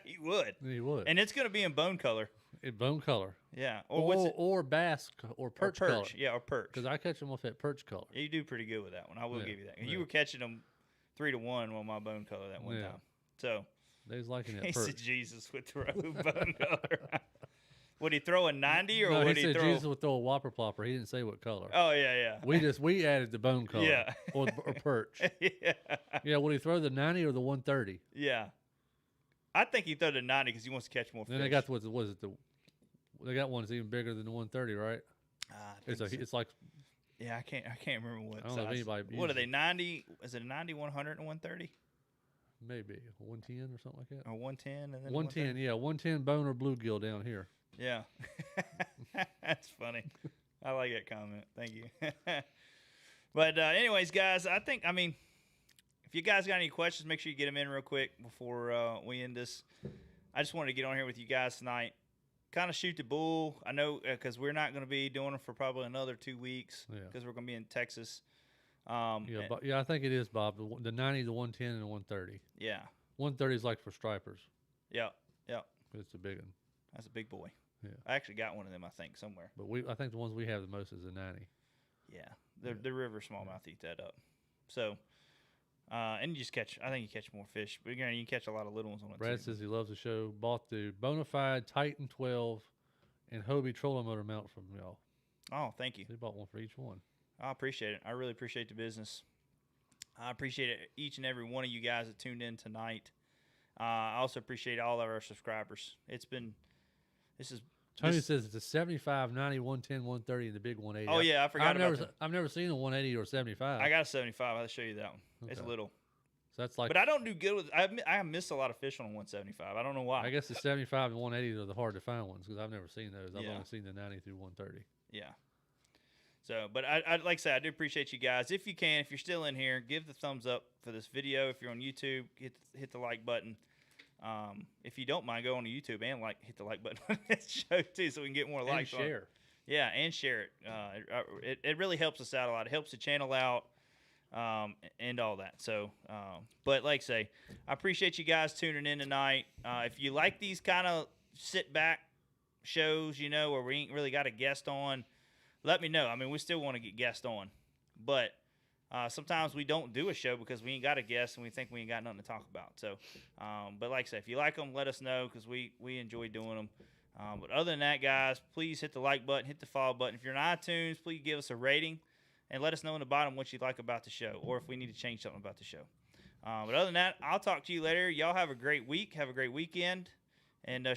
He would. He would. And it's going to be in bone color. In bone color. Yeah. Or bass or perch color. Yeah, or perch. Because I catch them with that perch color. Yeah, you do pretty good with that one. I will give you that. You were catching them 3-1 on my bone color that one time. So they was liking that he perch. said Jesus would throw bone color. Would he throw a 90 or no, would he he said throw? Jesus would throw a whopper plopper. He didn't say what color. Oh yeah. We added the bone color. Yeah. or perch. Yeah. Yeah. Would he throw the 90 or the 130? Yeah. I think he threw the 90 because he wants to catch more fish. Then they got they got one that's even bigger than the 130, right? It's like. Yeah, I can't remember what. I don't know if anybody. What are they? 90? Is it a 90, 100, and 130? Maybe 110 or something like that. Or 110 and then 110. Yeah, 110 bone or bluegill down here. Yeah, that's funny. I like that comment. Thank you. But anyways, guys, if you guys got any questions, make sure you get them in real quick before we end this. I just wanted to get on here with you guys tonight. Kind of shoot the bull. I know because we're not going to be doing it for probably another 2 weeks because we're going to be in Texas. I think it is, Bob. The 90, the 110, and the 130. Yeah. 130 is like for stripers. Yeah, yeah. It's a big one. That's a big boy. Yeah. I actually got one of them, I think, somewhere. But I think the ones we have the most is the 90. Yeah, Yeah. the river smallmouth eat that up. So, and you just catch. I think you catch more fish, but again, you can catch a lot of little ones on it Brad too. says he loves the show. Bought the Bonafide Titan 12 and Hobie trolling motor mount from y'all. Oh, thank you. So he bought one for each one. I appreciate it. I really appreciate the business. I appreciate it, each and every one of you guys that tuned in tonight. I also appreciate all of our subscribers. Tony says it's a 75, 90, 110, 130, and the big 180. Oh yeah, I forgot about that. I've never seen a 180 or 75. I got a 75. I'll show you that one. It's Okay. little. So that's like. But I don't do good with. I miss a lot of fish on a 175. I don't know why. I guess the 75 and 180 are the hard to find ones because I've never seen those. I've Yeah. only seen the 90 through 130. Yeah. So, but I like I said, I do appreciate you guys. If you can, if you're still in here, give the thumbs up for this video. If you're on YouTube, hit the like button. If you don't mind, go on to YouTube and hit the like button on this show too, so we can get more likes. And share. Yeah, and share it. It really helps us out a lot. It helps the channel out, and all that. So, but like I say, I appreciate you guys tuning in tonight. If you like these kind of sit back shows, where we ain't really got a guest on, let me know. I mean, we still want to get guests on, but sometimes we don't do a show because we ain't got a guest and we think we ain't got nothing to talk about. So, but like I said, if you like them, let us know because we enjoy doing them. But other than that, guys, please hit the like button, hit the follow button. If you're on iTunes, please give us a rating and let us know in the bottom what you like about the show or if we need to change something about the show. But other than that, I'll talk to you later. Y'all have a great week. Have a great weekend. And share